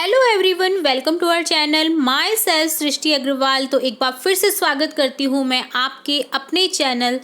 Hello everyone, welcome to our channel myself Srishti Agarwal. तो एक बार फिर से स्वागत करती हूँ मैं आपके अपने चैनल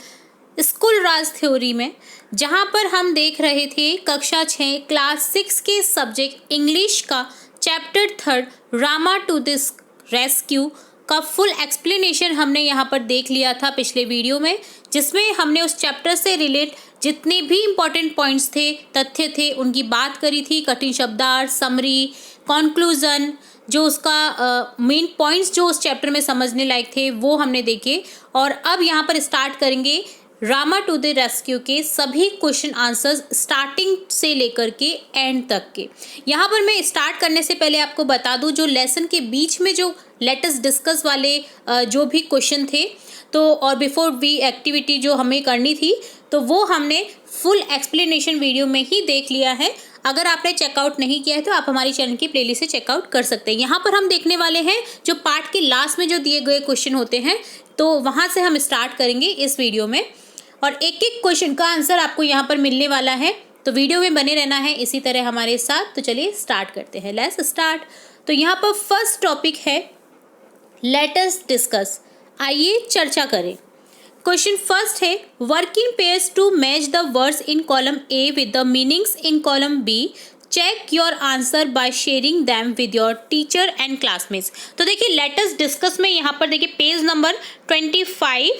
स्कूल राज थ्योरी में, जहाँ पर हम देख रहे थे कक्षा 6 क्लास 6 के सब्जेक्ट इंग्लिश का chapter 3 Rama to this rescue का फुल एक्सप्लेनेशन हमने यहाँ पर देख लिया था पिछले वीडियो में, जिसमें हमने उस चैप्टर से रिलेट जितने भी इम्पॉर्टेंट पॉइंट्स थे, तथ्य थे, उनकी बात करी थी। कठिन शब्दार्थ, समरी, कॉन्क्लूज़न, जो उसका मेन पॉइंट्स जो उस चैप्टर में समझने लायक थे वो हमने देखे। और अब यहाँ पर स्टार्ट करेंगे रामा टू द रेस्क्यू के सभी क्वेश्चन आंसर्स स्टार्टिंग से लेकर के एंड तक के। यहाँ पर मैं स्टार्ट करने से पहले आपको बता दूँ, जो लेसन के बीच में जो लेटेस्ट डिस्कस वाले जो भी क्वेश्चन थे तो और बिफोर वी एक्टिविटी जो हमें करनी थी, तो वो हमने फुल एक्सप्लेनेशन वीडियो में ही देख लिया है। अगर आपने चेकआउट नहीं किया है तो आप हमारी चैनल की प्लेलिस्ट से चेकआउट कर सकते हैं। यहाँ पर हम देखने वाले हैं जो पार्ट के लास्ट में जो दिए गए क्वेश्चन होते हैं, तो वहाँ से हम स्टार्ट करेंगे इस वीडियो में, और एक एक क्वेश्चन का आंसर आपको यहाँ पर मिलने वाला है। तो वीडियो में बने रहना है इसी तरह हमारे साथ। तो चलिए स्टार्ट करते हैं, लेट्स स्टार्ट। तो यहाँ पर फर्स्ट टॉपिक है लेट अस डिस्कस, आइए चर्चा करें। क्वेश्चन फर्स्ट है work in pairs to match the words in column A with the meanings in column B. Check your answer by sharing them with your teacher and classmates. तो देखिए late us discuss में यहाँ पर देखिए page number 25,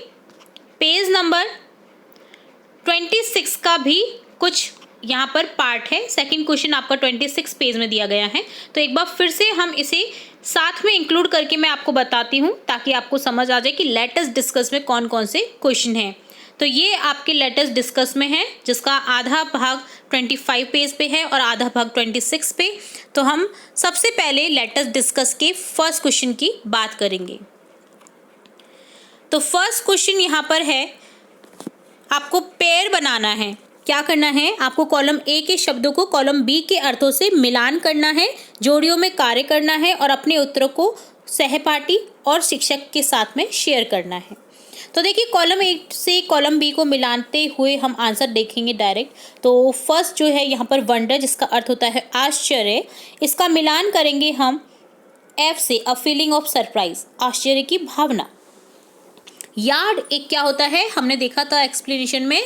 page number 26 का भी कुछ यहाँ पर पार्ट है। सेकंड क्वेश्चन आपका 26 पेज में दिया गया है। तो एक बार फिर से हम इसे साथ में इंक्लूड करके मैं आपको बताती हूँ, ताकि आपको समझ आ जाए कि लेटेस्ट डिस्कस में कौन कौन से क्वेश्चन हैं। तो ये आपके लेटेस्ट डिस्कस में है, जिसका आधा भाग 25 पेज पे है और आधा भाग 26 पे। तो हम सबसे पहले लेटेस्ट डिस्कस के फर्स्ट क्वेश्चन की बात करेंगे। तो फर्स्ट क्वेश्चन यहाँ पर है, आपको पेयर बनाना है। क्या करना है, आपको कॉलम ए के शब्दों को कॉलम बी के अर्थों से मिलान करना है, जोड़ियों में कार्य करना है और अपने उत्तरों को सहपाठी और शिक्षक के साथ में शेयर करना है। तो देखिए कॉलम ए से कॉलम बी को मिलाते हुए हम आंसर देखेंगे डायरेक्ट। तो फर्स्ट जो है यहाँ पर वंडर, जिसका अर्थ होता है आश्चर्य, इसका मिलान करेंगे हम एफ से, अ फीलिंग ऑफ सरप्राइज, आश्चर्य की भावना। यार्ड एक क्या होता है, हमने देखा था एक्सप्लेनेशन में,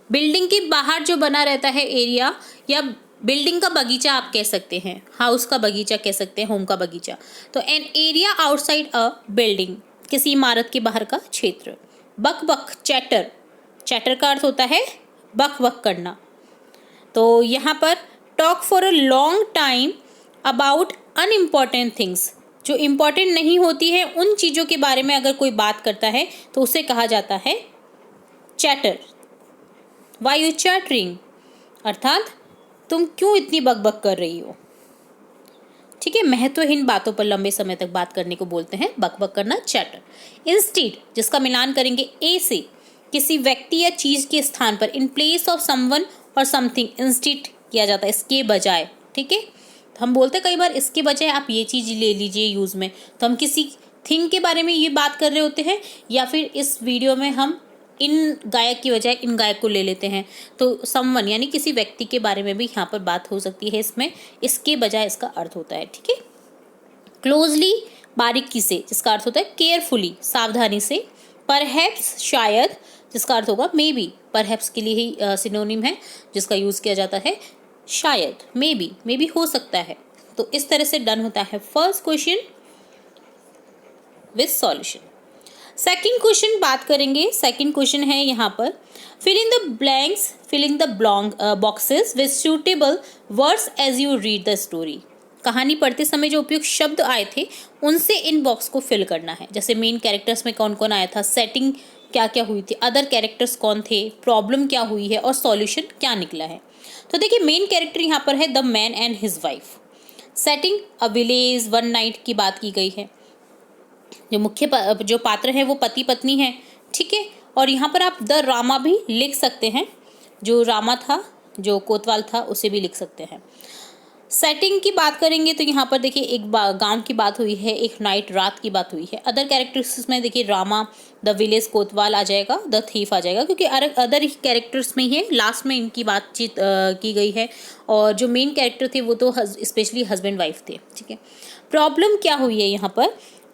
बिल्डिंग के बाहर जो बना रहता है एरिया, या बिल्डिंग का बगीचा आप कह सकते हैं, हाउस का बगीचा कह सकते हैं, होम का बगीचा। तो an area outside a building, किसी इमारत के बाहर का क्षेत्र। बक बक चैटर, चैटर का अर्थ होता है बक बक करना। तो यहाँ पर talk for a long time about unimportant things, जो इम्पॉर्टेंट नहीं होती है उन चीज़ों के बारे में अगर कोई बात करता है तो उसे कहा जाता है चैटर। Why you chattering, अर्थात तुम क्यों इतनी बकबक कर रही हो। ठीक है, महत्वहीन बातों पर लंबे समय तक बात करने को बोलते हैं बकबक करना, चैटर। इंस्टीड, जिसका मिलान करेंगे ए से, किसी व्यक्ति या चीज के स्थान पर, इन प्लेस ऑफ समवन और समथिंग, इंस्टीड किया जाता है, इसके बजाय। ठीक है, तो हम बोलते हैं कई बार इसके बजाय आप ये चीज ले लीजिए यूज में, तो हम किसी थिंग के बारे में ये बात कर रहे होते हैं, या फिर इस वीडियो में हम इन गायक की बजाय इन गायक को ले लेते हैं। तो समवन यानी किसी व्यक्ति के बारे में भी यहाँ पर बात हो सकती है, इसमें इसके बजाय इसका अर्थ होता है। ठीक है, क्लोजली बारीकी से, जिसका अर्थ होता है केयरफुली, सावधानी से। परहैप्स शायद, जिसका अर्थ होगा मे बी, परहैप्स के लिए ही सिनोनिम है जिसका यूज़ किया जाता है शायद, मे बी हो सकता है। तो इस तरह से डन होता है first question with solution. Second question बात करेंगे। सेकंड क्वेश्चन है यहाँ पर fill in the blanks, fill in the boxes with suitable words as you read the story. कहानी पढ़ते समय जो उपयुक्त शब्द आए थे उनसे इन बॉक्स को फिल करना है। जैसे मेन कैरेक्टर्स में कौन कौन आया था, सेटिंग क्या क्या हुई थी, अदर कैरेक्टर्स कौन थे, प्रॉब्लम क्या हुई है और सॉल्यूशन क्या निकला है। तो देखिए मेन कैरेक्टर यहाँ पर है the man and his wife. Setting a village, one night की बात की गई है। जो मुख्य जो पात्र है वो पति पत्नी है। ठीक है, और यहाँ पर आप द रामा भी लिख सकते हैं, जो रामा था, जो कोतवाल था, उसे भी लिख सकते हैं। सेटिंग की बात करेंगे तो यहाँ पर देखिए एक गांव की बात हुई है, एक नाइट रात की बात हुई है। अदर कैरेक्टर्स में देखिए रामा, द विलेज, कोतवाल आ जाएगा, द थीफ आ जाएगा, क्योंकि अदर कैरेक्टर्स में ही है, लास्ट में इनकी बातचीत की गई है। और जो मेन कैरेक्टर थे वो तो स्पेशली हस्बैंड वाइफ थे, ठीक है। प्रॉब्लम क्या हुई है यहाँ पर,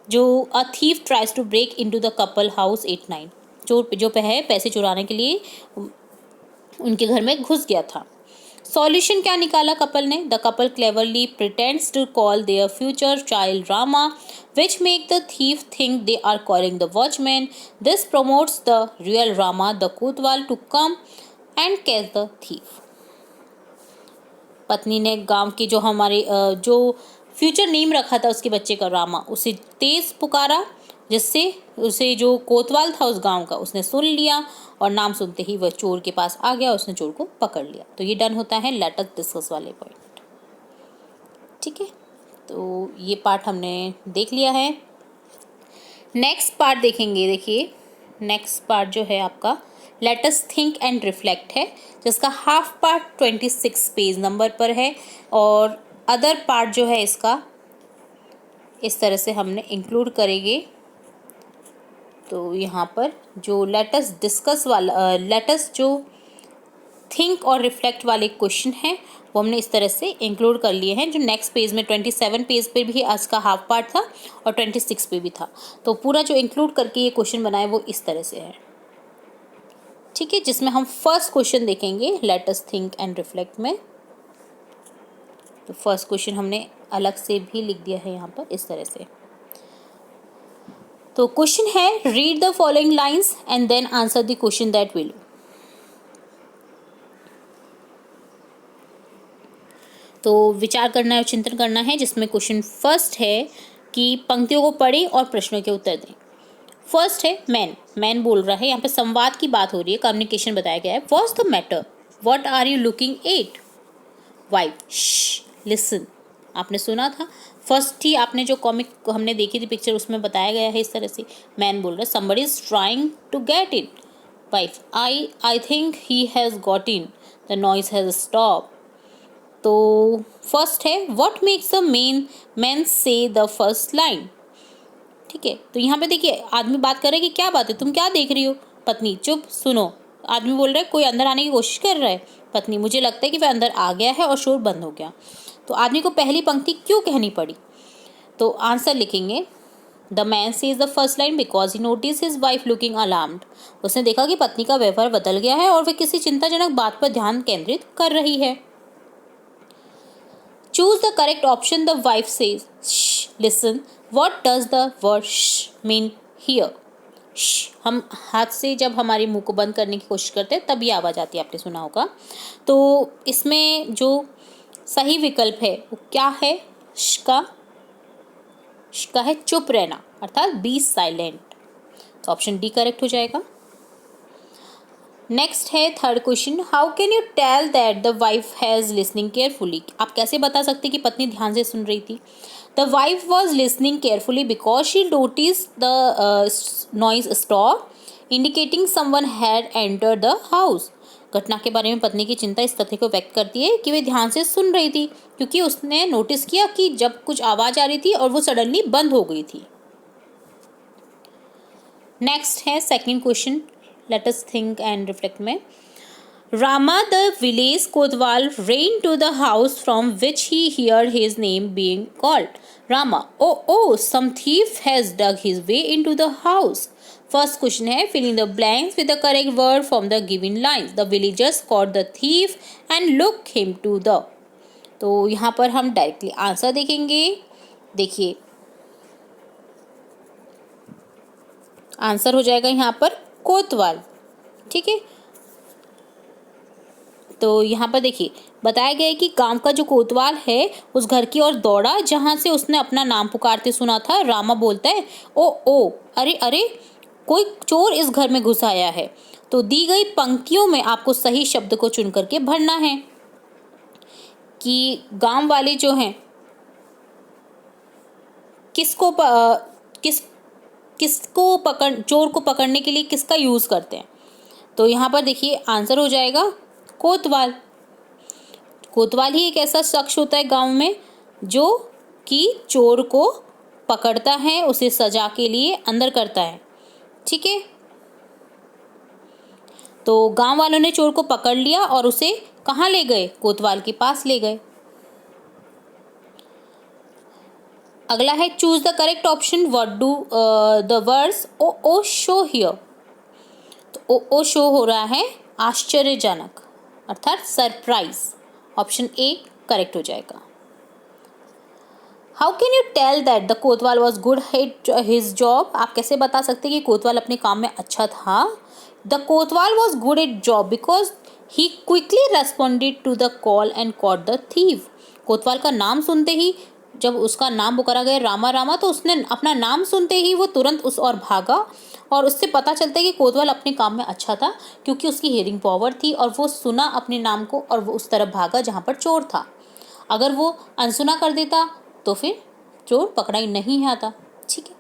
जो a thief tries to break into the couple house 8-9, चोर जो है पैसे चुराने के लिए उनके घर में घुस गया था। सॉल्यूशन क्या निकाला कपल ने? The couple cleverly pretends to call their future child Rama, which make the thief think they are calling the watchman. This promotes the real Rama the kotwal to come and catch the thief. पत्नी ने गांव की जो हमारे जो future name रखा था उसके बच्चे का रामा, उसे तेज पुकारा, जिससे उसे जो कोतवाल था उस गांव का उसने सुन लिया, और नाम सुनते ही वह चोर के पास आ गया, उसने चोर को पकड़ लिया। तो ये डन होता है लेट अस डिस्कस वाले पॉइंट, ठीक है। तो ये पार्ट हमने देख लिया है। नेक्स्ट पार्ट देखेंगे। देखिए नेक्स्ट पार्ट जो है आपका let us think and reflect है, जिसका हाफ पार्ट 26 पेज नंबर पर है, और अदर पार्ट जो है इसका इस तरह से हमने इंक्लूड करेंगे। तो यहाँ पर जो लेट अस डिस्कस वाला लेट अस जो थिंक और रिफ्लेक्ट वाले क्वेश्चन हैं वो हमने इस तरह से इंक्लूड कर लिए हैं, जो नेक्स्ट पेज में 27 पेज पे भी आज का हाफ पार्ट था और 26 पे भी था। तो पूरा जो इंक्लूड करके ये क्वेश्चन बनाए वो इस तरह से है, ठीक है। जिसमें हम फर्स्ट क्वेश्चन देखेंगे let us think and reflect में। तो फर्स्ट क्वेश्चन हमने अलग से भी लिख दिया है यहाँ पर इस तरह से। तो क्वेश्चन है read the following lines and then answer the question that will. तो विचार करना है और चिंतन करना है, जिसमें क्वेश्चन फर्स्ट है कि पंक्तियों को पढ़ें और प्रश्नों के उत्तर दें। फर्स्ट है मैन बोल रहा है, यहाँ पे संवाद की बात हो रही है, कम्युनिकेशन बताया गया है। What's the matter, what are you looking at. Wife, listen, आपने सुना था फर्स्ट ही, आपने जो कॉमिक हमने देखी थी पिक्चर उसमें बताया गया है इस तरह से। मैन बोल रहा है somebody is trying to get in। Wife, I think he has got in, the noise has stopped। तो फर्स्ट है व्हाट मेक्स द मैन से द फर्स्ट लाइन, ठीक है। तो यहाँ पे देखिए आदमी बात कर रहा है कि क्या बात है, तुम क्या देख रही हो। पत्नी, चुप, सुनो। आदमी बोल रहा है कोई अंदर आने की कोशिश कर रहा है। पत्नी, मुझे लगता है कि वह अंदर आ गया है और शोर बंद हो गया। तो आदमी को पहली पंक्ति क्यों कहनी पड़ी? तो आंसर लिखेंगे the man says the first line because he notice his wife looking alarmed. उसने देखा कि पत्नी का व्यवहार बदल गया है और वह किसी चिंताजनक बात पर ध्यान केंद्रित कर रही है। Choose the correct option. The wife says listen, what does the word mean here. हम हाथ से जब हमारे मुंह को बंद करने की कोशिश करते हैं तब ये आवाज़ आती है, आपने सुना होगा। तो इसमें जो सही विकल्प है वो क्या है? का है चुप रहना, अर्थात बी साइलेंट। तो ऑप्शन डी करेक्ट हो जाएगा। नेक्स्ट है third question, how can you tell that the wife has listening carefully. आप कैसे बता सकते कि पत्नी ध्यान से सुन रही थी? The wife was listening carefully because she notice the noise stop indicating someone had entered the house. घटना के बारे में पत्नी की चिंता इस तथ्य को व्यक्त करती है कि वे ध्यान से सुन रही थी, क्योंकि उसने नोटिस किया कि जब कुछ आवाज़ आ रही थी और वो सडनली बंद हो गई थी। नेक्स्ट है second question, let us think and reflect में। Rama the village Kotwal ran to the house from which he heard his name being called. Rama, oh, some thief has dug his way into the house. First question है fill in the blanks with the correct word from the given lines. The villagers caught the thief and look him to the। तो यहाँ पर हम directly answer देखेंगे। देखिए answer हो जाएगा यहाँ पर कोतवाल, ठीक है। तो यहाँ पर देखिए बताया गया है कि गांव का जो कोतवाल है उस घर की ओर दौड़ा जहाँ से उसने अपना नाम पुकारते सुना था। रामा बोलता है ओ अरे अरे कोई चोर इस घर में घुस आया है। तो दी गई पंक्तियों में आपको सही शब्द को चुन करके भरना है कि गांव वाले जो हैं चोर को पकड़ने के लिए किसका यूज़ करते हैं। तो यहाँ पर देखिए आंसर हो जाएगा कोतवाल। कोतवाल ही एक ऐसा शख्स होता है गांव में जो कि चोर को पकड़ता है, उसे सजा के लिए अंदर करता है। ठीक है, तो गांव वालों ने चोर को पकड़ लिया और उसे कहाँ ले गए? कोतवाल के पास ले गए। अगला है choose the correct option. What do the words oh show here? तो ओ शो हो रहा है आश्चर्यजनक, अर्थात सरप्राइज। ऑप्शन ए करेक्ट हो जाएगा। How can you tell that the kotwal was good at his job? आप कैसे बता सकते हैं कि कोतवाल अपने काम में अच्छा था? The kotwal was good at job because he quickly responded to the call and caught the thief. कोतवाल का नाम सुनते ही, जब उसका नाम पुकारा गया रामा रामा, तो उसने अपना नाम सुनते ही वो तुरंत उस और भागा। और उससे पता चलता है कि कोतवाल अपने काम में अच्छा था क्योंकि उसकी हियरिंग पावर थी और वो सुना अपने नाम को और वो उस तरफ भागा जहाँ पर चोर था। अगर वो अनसुना कर देता तो फिर चोर पकड़ा ही नहीं आता। ठीक है,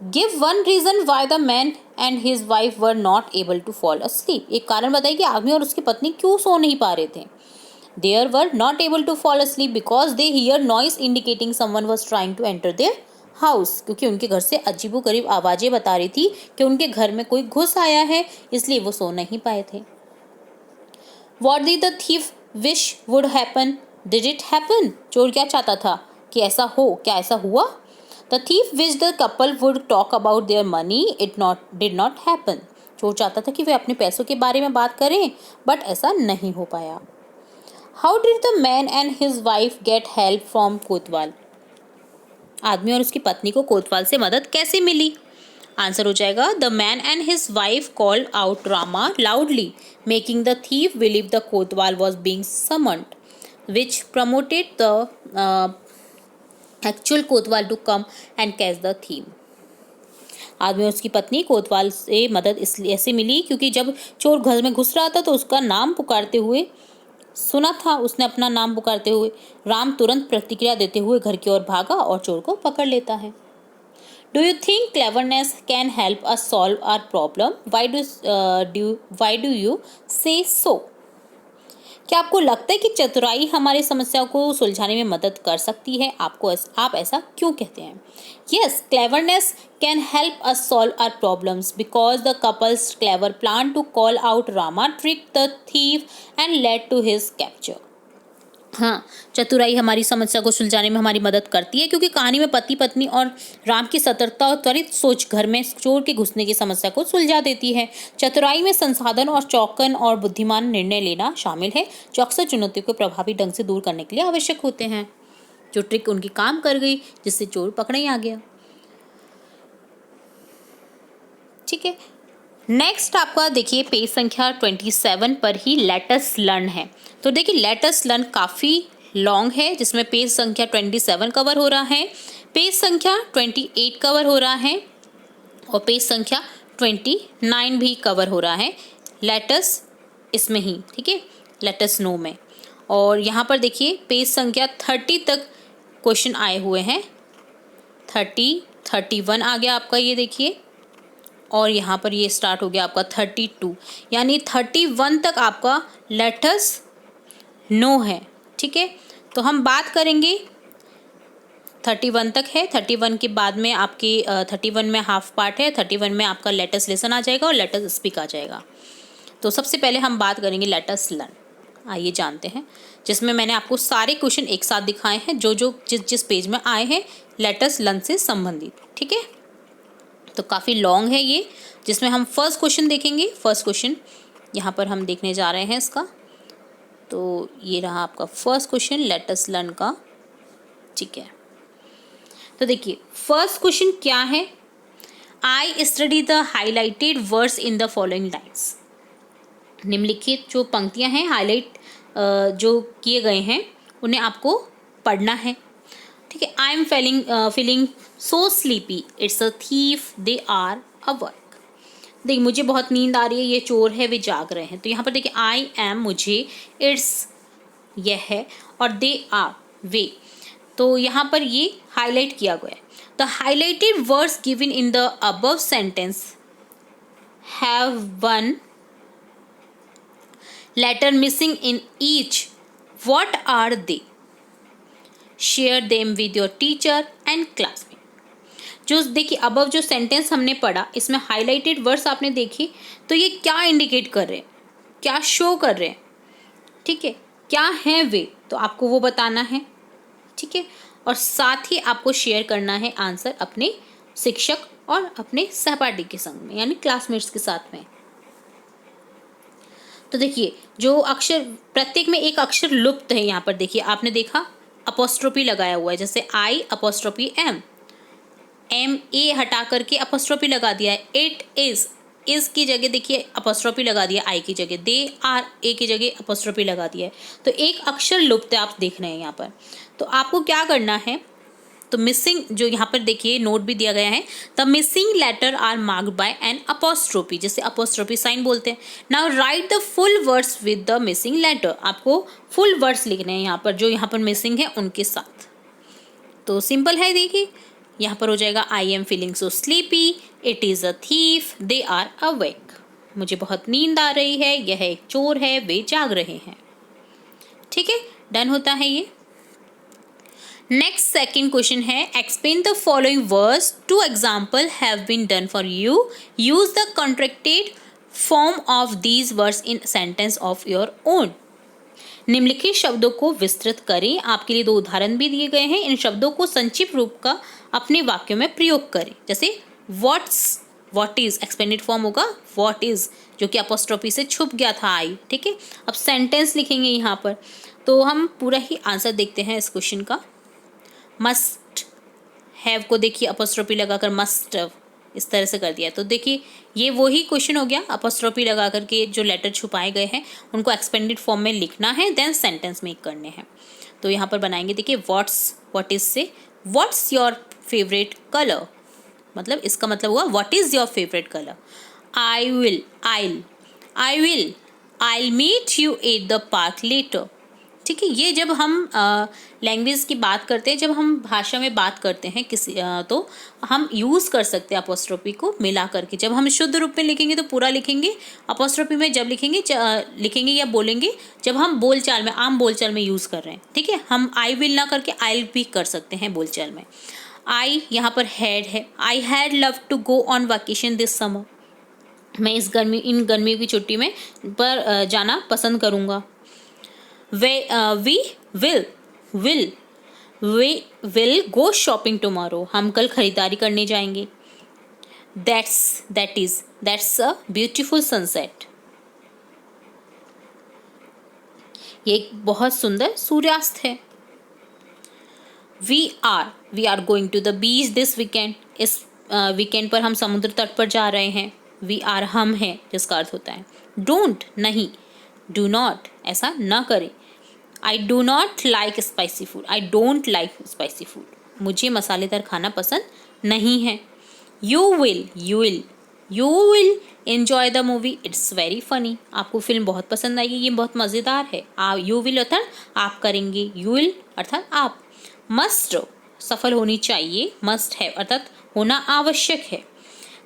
give one reason why the man and his wife were not able to fall asleep. एक कारण बताइए कि आदमी और उसकी पत्नी क्यों सो नहीं पा रहे थे। They were not able to fall asleep because they hear noise indicating someone was trying to enter their house। क्योंकि उनके घर से अजीबोगरीब आवाज़ें बता रही थी कि उनके घर में कोई घुस आया है, इसलिए वो सो नहीं पाए थे। What did the thief wish would happen? Did it happen? चोर क्या चाहता था कि ऐसा हो? क्या ऐसा हुआ? The thief wished the couple would talk about their money. It did not happen। चोर चाहता था कि वे अपने पैसों के बारे में बात करें, बट ऐसा नहीं हो पाया। How did the man and his wife get help from कोतवाल? आदमी और उसकी पत्नी को कोतवाल से मदद कैसे मिली? आंसर हो जाएगा The man and his wife called out Rama loudly, making the thief believe the Kotwal was being summoned, which promoted the actual Kotwal to come and catch the thief। आदमी और उसकी पत्नी कोतवाल से मदद इसलिए ऐसे मिली क्योंकि जब चोर घर में घुस रहा था तो उसका नाम पुकारते हुए सुना था, उसने अपना नाम पुकारते हुए। राम तुरंत प्रतिक्रिया देते हुए घर की ओर भागा और चोर को पकड़ लेता है। Do you think cleverness can help us solve our problem? Why do you say so? क्या आपको लगता है कि चतुराई हमारी समस्या को सुलझाने में मदद कर सकती है? आप ऐसा क्यों कहते हैं? Yes, cleverness can help us solve our problems because the couple's clever plan to call out Rama trick the thief and led to his capture. हाँ, चतुराई हमारी समस्या को सुलझाने में हमारी मदद करती है क्योंकि कहानी में पति पत्नी और राम की सतर्कता और त्वरित सोच घर में चोर के घुसने की समस्या को सुलझा देती है। चतुराई में संसाधन और चौकन और बुद्धिमान निर्णय लेना शामिल है जो अक्सर चुनौतियों को प्रभावी ढंग से दूर करने के लिए आवश्यक होते हैं। जो ट्रिक उनकी काम कर गई जिससे चोर पकड़ा ही आ गया। ठीक है, नेक्स्ट आपका देखिए पेज संख्या 27 पर ही लेट अस लर्न है। तो देखिए लेट अस लर्न काफ़ी लॉन्ग है जिसमें पेज संख्या 27 कवर हो रहा है, पेज संख्या 28 कवर हो रहा है और पेज संख्या 29 भी कवर हो रहा है। लेट अस इसमें ही, ठीक है, लेट अस नो में। और यहाँ पर देखिए पेज संख्या 30 तक क्वेश्चन आए हुए हैं। 30, 31 आ गया आपका, ये देखिए, और यहाँ पर ये स्टार्ट हो गया आपका 32, यानी 31 तक आपका लेट अस नो है। ठीक है, तो हम बात करेंगे 31 तक है। 31 के बाद में आपकी 31 में हाफ पार्ट है, 31 में आपका लेट अस लिसन आ जाएगा और लेट अस स्पीक आ जाएगा। तो सबसे पहले हम बात करेंगे लेट अस लर्न। आइए जानते हैं, जिसमें मैंने आपको सारे क्वेश्चन एक साथ दिखाए हैं जो जिस पेज में आए हैं लेट अस लर्न से संबंधित। ठीक है, तो काफ़ी लॉन्ग है ये, जिसमें हम फर्स्ट क्वेश्चन देखेंगे। फर्स्ट क्वेश्चन यहाँ पर हम देखने जा रहे हैं इसका। तो ये रहा आपका first question let us learn का। ठीक है, तो देखिए फर्स्ट क्वेश्चन क्या है। I study the highlighted words in the following lines. निम्नलिखित जो पंक्तियाँ हैं हाईलाइट जो किए गए हैं उन्हें आपको पढ़ना है। ठीक है, I am feeling so sleepy, it's a thief, they are awake. देखिए मुझे बहुत नींद आ रही है, ये चोर है, वे जाग रहे हैं। तो यहाँ पर देखिए आई एम मुझे, इट्स यह है, और दे आर वे। तो यहाँ पर ये हाईलाइट किया गया है। The highlighted words given in the above sentence have one letter missing in each, what are they? Share them with your teacher and classmate. जो देखिए अबव जो सेंटेंस हमने पढ़ा, इसमें हाईलाइटेड वर्ड्स आपने देखी, तो ये क्या इंडिकेट कर रहे हैं, क्या शो कर रहे हैं, ठीक है, क्या है वे, तो आपको वो बताना है, ठीक है। और साथ ही आपको शेयर करना है आंसर अपने शिक्षक और अपने सहपाठी के संग में, यानी क्लासमेट्स के साथ में। तो देखिए जो अक्षर, प्रत्येक में एक अक्षर लुप्त है। यहाँ पर देखिए आपने देखा अपोस्ट्रोफी लगाया हुआ है, जैसे आई अपोस्ट्रोफी एम, एम ए हटा करके अपोस्ट्रोफी लगा दिया है। इट इज की जगह देखिए अपोस्ट्रोफी लगा दिया आई की जगह, दे आर ए की जगह अपोस्ट्रोफी लगा दिया है। तो एक अक्षर लुप्त है, आप देख रहे हैं यहाँ पर। तो आपको क्या करना है, तो मिसिंग जो यहाँ पर देखिए नोट भी दिया गया है, the missing letter are marked by an apostrophe, जैसे अपोस्ट्रोफी साइन बोलते हैं। Now write the full words with the missing letter, आपको फुल वर्ड्स लिखने हैं यहाँ पर, जो यहाँ पर मिसिंग है उनके साथ। तो सिंपल है, देखिए यहाँ पर हो जाएगा I am feeling so sleepy, it is a thief, they are awake, मुझे बहुत नींद आ रही है, यह एक चोर है, वे जाग रहे हैं। ठीक है, डन होता है ये। नेक्स्ट सेकंड क्वेश्चन है, explain the following words, two example have been done for you, use the contracted form of these words in sentence of your own. निम्नलिखित शब्दों को विस्तृत करें, आपके लिए 2 उदाहरण भी दिए गए हैं, इन शब्दों को संक्षिप्त रूप का अपने वाक्यों में प्रयोग करें। जैसे what's, what is expanded form होगा व्हाट इज, जो कि अपोस्ट्रोफी से छुप गया था आई। ठीक है, अब सेंटेंस लिखेंगे यहाँ पर, तो हम पूरा ही आंसर देखते हैं इस क्वेश्चन का। मस्ट हैव को देखिए अपोस्ट्रोफी लगाकर मस्ट हैव इस तरह से कर दिया, तो देखिए ये वही क्वेश्चन हो गया, अपोस्ट्रोफी लगा करके जो लेटर छुपाए गए हैं उनको एक्सपेंडेड फॉर्म में लिखना है, देन सेंटेंस मेक करने हैं। तो यहाँ पर बनाएंगे, देखिए व्हाट इज से व्हाट्स योर फेवरेट कलर, मतलब इसका मतलब हुआ what is your favourite colour. I will meet you at the park later. ठीक है, ये जब हम लैंग्वेज की बात करते हैं, जब हम भाषा में बात करते हैं किसी तो हम यूज़ कर सकते हैं अपोस्ट्रोफी को मिला करके। जब हम शुद्ध रूप में लिखेंगे तो पूरा लिखेंगे, अपोस्ट्रोफी में जब लिखेंगे या बोलेंगे जब हम बोलचाल में, आम बोलचाल में यूज़ कर रहे हैं। ठीक है, हम आई विल ना करके आई भी कर सकते हैं बोलचाल में। आई यहाँ पर हैड है, I had love to go on vacation this summer, मैं इन गर्मियों की छुट्टी में पर जाना पसंद करूँगा। we will go shopping tomorrow, हम कल खरीदारी करने जाएंगे। that's a beautiful sunset, ये एक बहुत सुंदर सूर्यास्त है। we are going to the beach this weekend, इस वीकेंड पर हम समुद्र तट पर जा रहे हैं। we are हम है, जिसका अर्थ होता है don't नहीं, do not ऐसा ना करें। I do not like spicy food, I don't like spicy food, मुझे मसालेदार खाना पसंद नहीं है। You will enjoy the movie, it's very funny, आपको फिल्म बहुत पसंद आएगी, ये बहुत मज़ेदार है। You will अर्थात आप करेंगे, you will अर्थात आप। Must सफल होनी चाहिए, must have अर्थात होना आवश्यक है।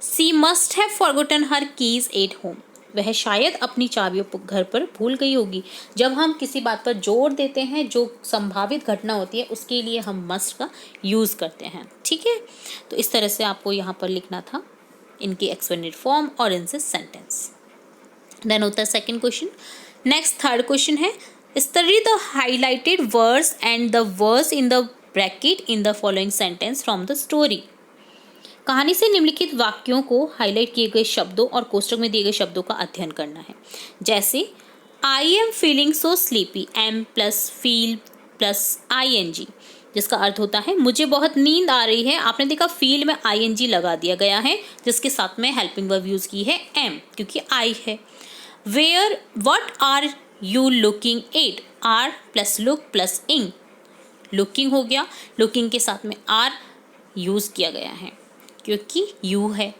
She must have forgotten her keys at home, वह शायद अपनी चाबियों घर पर भूल गई होगी। जब हम किसी बात पर जोर देते हैं, जो संभावित घटना होती है, उसके लिए हम मस्ट का यूज़ करते हैं। ठीक है, तो इस तरह से आपको यहाँ पर लिखना था इनकी एक्सपेंडेड फॉर्म और इनसे सेंटेंस। देन होता है second question. Next third question है, study the highlighted words and the words in the bracket in the following sentence from the story. कहानी से निम्नलिखित वाक्यों को हाईलाइट किए गए शब्दों और कोष्ठक में दिए गए शब्दों का अध्ययन करना है। जैसे I am feeling so sleepy, am plus feel plus ING, जिसका अर्थ होता है मुझे बहुत नींद आ रही है। आपने देखा फील में ING लगा दिया गया है, जिसके साथ में हेल्पिंग वर्ब यूज की है एम, क्योंकि आई है। Where what are you looking at, are plus look plus ing, looking हो गया, लुकिंग के साथ में आर यूज किया गया है क्योंकि यू है।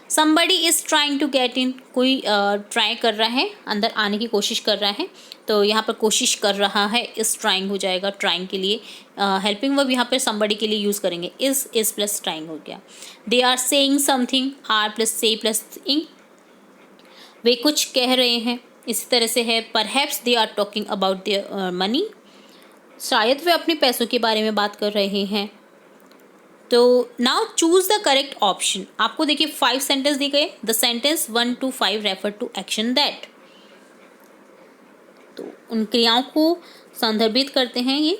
somebody is trying to get in, कोई ट्राई कर रहा है, अंदर आने की कोशिश कर रहा है, तो यहाँ पर कोशिश कर रहा है इस ट्राइंग हो जाएगा। ट्राइंग के लिए हेल्पिंग वर्ब यहाँ पर somebody के लिए यूज़ करेंगे, इज प्लस ट्राइंग हो गया। They are saying something, are plus say plus ing, वे कुछ कह रहे हैं, इसी तरह से है perhaps they are talking about their money, शायद वे अपने पैसों के बारे में बात कर रहे हैं। तो now choose the correct option. आपको देखिए 5 सेंटेंस दिए गए, the sentence 1 to 5 refer to action that. तो उन क्रियाओं को संदर्भित करते हैं ये।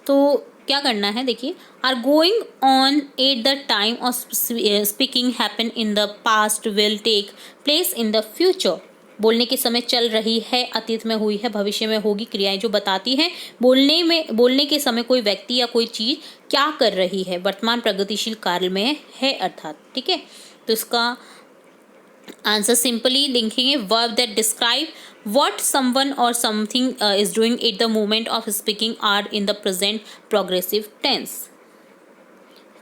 तो क्या करना है, देखिए are going on at the time of speaking happen in the past will take place in the future. बोलने के समय चल रही है, अतीत में हुई है, भविष्य में होगी। क्रियाएं जो बताती हैं बोलने के समय कोई व्यक्ति या कोई चीज क्या कर रही है, वर्तमान प्रगतिशील काल में है अर्थात। ठीक है, तो इसका आंसर सिंपली लिखेंगे verb that describe what someone or something is doing at the moment of speaking are in the present progressive tense।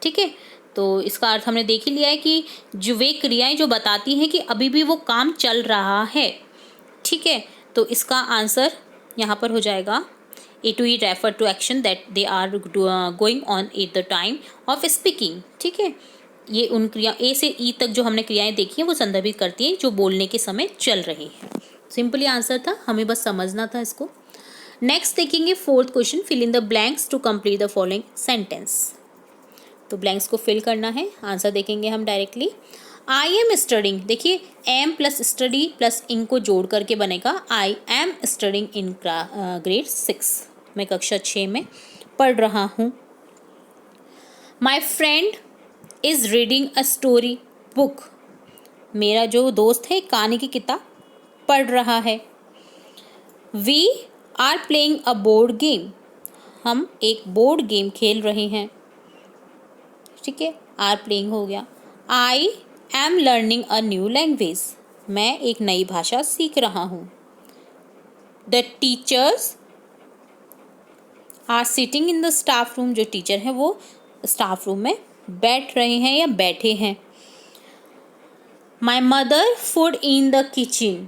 ठीक है, तो इसका अर्थ हमने देख ही लिया है कि जो वे क्रियाएं जो बताती हैं कि अभी भी वो काम चल रहा है। ठीक है, तो इसका आंसर यहाँ पर हो जाएगा A to E refer to action that they are going on at the time of speaking. ठीक है, ये उन क्रिया ए से ई तक जो हमने क्रियाएं देखी हैं वो संदर्भित करती हैं जो बोलने के समय चल रही हैं। सिंपली आंसर था, हमें बस समझना था इसको। नेक्स्ट देखेंगे 4th question, fill in the blanks to complete the following sentence. तो ब्लैंक्स को फिल करना है, आंसर देखेंगे हम डायरेक्टली। आई एम स्टडिंग, देखिए am plus study plus ing को जोड़ करके बनेगा I am studying in grade 6, मैं कक्षा 6 में पढ़ रहा हूँ। My friend is reading a story book, मेरा जो दोस्त है कहानी की किताब पढ़ रहा है। We are playing a board game, हम एक बोर्ड गेम खेल रहे हैं। ठीक है, आर प्लेइंग हो गया। I am learning a new language, मैं एक नई भाषा सीख रहा हूँ। The teachers are sitting in the staff room, जो टीचर है वो स्टाफ रूम में बैठ रहे हैं या बैठे हैं। My mother food in the kitchen,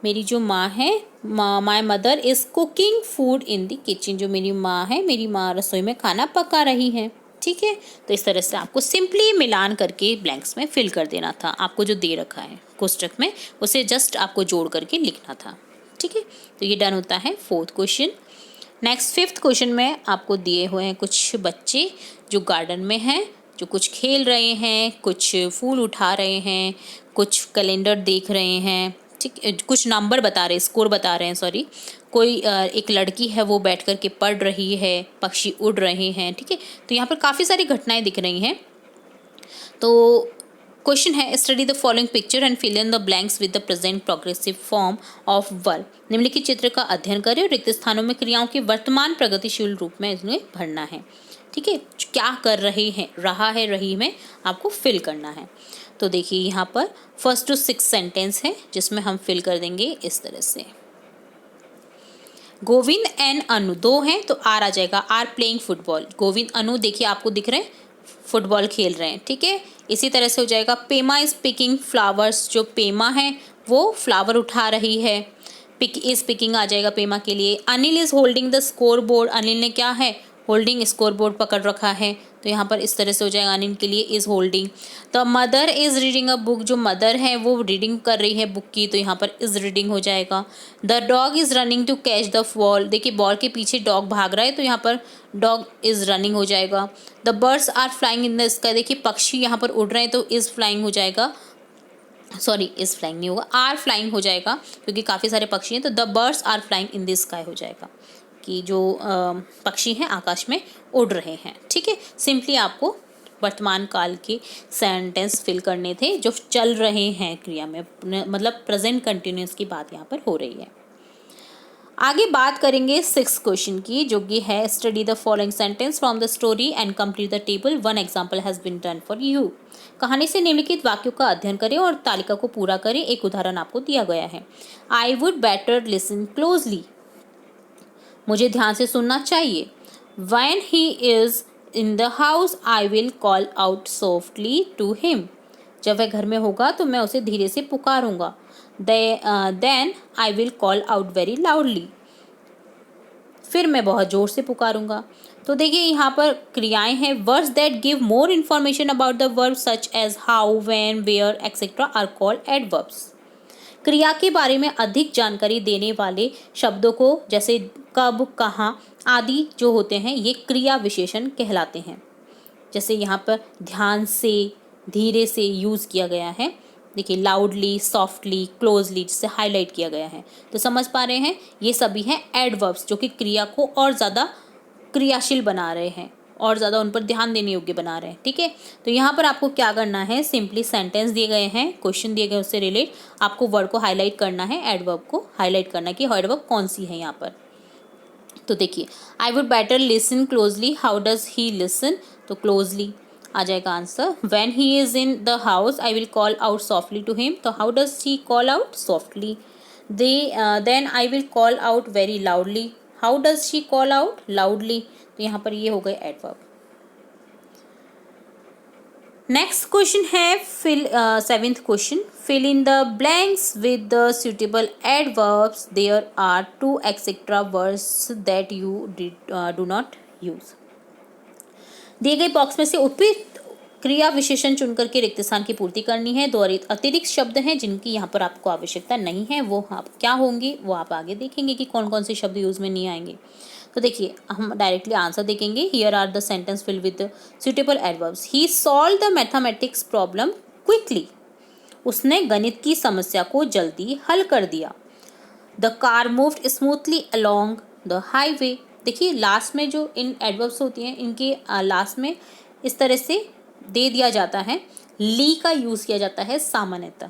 मेरी जो माँ है, my mother is cooking food in the kitchen, जो मेरी माँ है, मेरी माँ रसोई में खाना पका रही है। ठीक है, तो इस तरह से आपको सिंपली मिलान करके ब्लैंक्स में फिल कर देना था। आपको जो दे रखा है कोष्टक में उसे जस्ट आपको जोड़ करके लिखना था। ठीक है, तो ये डन होता है 4th question. Next 5th question में आपको दिए हुए हैं कुछ बच्चे जो गार्डन में हैं, जो कुछ खेल रहे हैं, कुछ फूल उठा रहे हैं, कुछ कैलेंडर देख रहे हैं। ठीक, कुछ नंबर बता रहे, स्कोर बता रहे हैं, सॉरी। कोई एक लड़की है वो बैठ कर के पढ़ रही है, पक्षी उड़ रहे हैं। ठीक है, तो यहाँ पर काफ़ी सारी घटनाएं दिख रही हैं। तो क्वेश्चन है study the following picture and fill in the blanks with the present progressive form of verb. निम्नलिखित चित्र का अध्ययन करें और रिक्त स्थानों में क्रियाओं के वर्तमान प्रगतिशील रूप में इसमें भरना है। ठीक है, क्या कर रहे हैं, रहा है, रही में आपको फिल करना है। तो देखिए यहाँ पर 1st to 6 सेंटेंस है जिसमें हम फिल कर देंगे इस तरह से। गोविंद एंड अनु 2 हैं तो आर आ जाएगा, आर प्लेइंग फुटबॉल। गोविंद अनु देखिए आपको दिख रहे हैं फुटबॉल खेल रहे हैं। ठीक है, इसी तरह से हो जाएगा पेमा इज पिकिंग फ्लावर्स, जो पेमा है वो फ्लावर उठा रही है। पिक इज पिकिंग आ जाएगा पेमा के लिए। Anil is holding the score board, Anil ने क्या है, होल्डिंग स्कोर बोर्ड पकड़ रखा है। तो यहाँ पर इस तरह से हो जाएगा, अनिल के लिए is holding. The mother is reading a book, जो मदर है वो रीडिंग कर रही है बुक की, तो यहाँ पर इज रीडिंग हो जाएगा। The dog is running to catch the ball, देखिए बॉल के पीछे डॉग भाग रहा है तो यहाँ पर डॉग इज रनिंग हो जाएगा। The birds are flying in the sky, देखिए पक्षी यहाँ पर उड़ रहे हैं तो इज फ्लाइंग हो जाएगा, सॉरी इज फ्लाइंग नहीं होगा, आर फ्लाइंग हो जाएगा क्योंकि काफ़ी सारे पक्षी हैं। तो the birds are flying in the sky हो जाएगा कि जो पक्षी हैं आकाश में उड़ रहे हैं। ठीक है, सिंपली आपको वर्तमान काल के सेंटेंस फिल करने थे जो चल रहे हैं क्रिया में, मतलब प्रेजेंट कंटिन्यूस की बात यहाँ पर हो रही है। आगे बात करेंगे 6th क्वेश्चन की, जो कि है study the following sentence from the story and complete the table, 1 example has been done for you. कहानी से निम्नलिखित वाक्यों का अध्ययन करें और तालिका को पूरा करें। एक उदाहरण आपको दिया गया है। आई वुड बेटर लिसन क्लोजली, मुझे ध्यान से सुनना चाहिए। When he is in the house, I will call out softly to him. जब वह घर में होगा तो मैं उसे धीरे से पुकारूंगा। Then I will call out very loudly. फिर मैं बहुत जोर से पुकारूंगा। तो देखिए यहाँ पर क्रियाएं हैं। Words that give more information about the verb such as how, when, where, etc. are called adverbs. क्रिया के बारे में अधिक जानकारी देने वाले शब्दों को जैसे कब, कहाँ आदि जो होते हैं ये क्रिया विशेषण कहलाते हैं। जैसे यहाँ पर ध्यान से, धीरे से यूज़ किया गया है। देखिए लाउडली, सॉफ्टली, क्लोजली, जिसे हाईलाइट किया गया है। तो समझ पा रहे हैं ये सभी हैं एडवर्ब्स जो कि क्रिया को और ज़्यादा क्रियाशील बना रहे हैं और ज़्यादा उन पर ध्यान देने योग्य बना रहे हैं। ठीक है, तो यहाँ पर आपको क्या करना है, सिंपली सेंटेंस दिए गए हैं, क्वेश्चन दिए गए, उससे रिलेट आपको वर्ड को हाईलाइट करना है, एडवर्ब को हाईलाइट करना है कि एडवर्ब कौन सी है यहाँ पर। तो देखिए I would better listen closely, how does he listen, तो क्लोजली आ जाएगा answer. When he is in the house I will call out softly to him, तो how does he call out, softly. Then I will call out very loudly, how does she call out, loudly. तो यहाँ पर ये हो गए adverb. Next question है seventh question, fill in the blanks with the suitable adverbs. There are 2 etc words that you do not use. दिए गए box में से उपयुक्त क्रिया विशेषण चुनकर के रिक्त स्थान की पूर्ति करनी है। 2 अतिरिक्त शब्द हैं जिनकी यहाँ पर आपको आवश्यकता नहीं है, वो आप क्या होंगे वो आप आगे देखेंगे कि कौन कौन से शब्द यूज में नहीं आएंगे। तो देखिए हम डायरेक्टली आंसर देखेंगे। Here are the sentence fill with suitable adverbs. He solve the mathematics problem quickly, उसने गणित की समस्या को जल्दी हल कर दिया। The car moved smoothly along the highway. देखिए लास्ट में जो इन एडवर्ब्स होती हैं इनके लास्ट में इस तरह से दे दिया जाता है, ली का यूज़ किया जाता है सामान्यतः,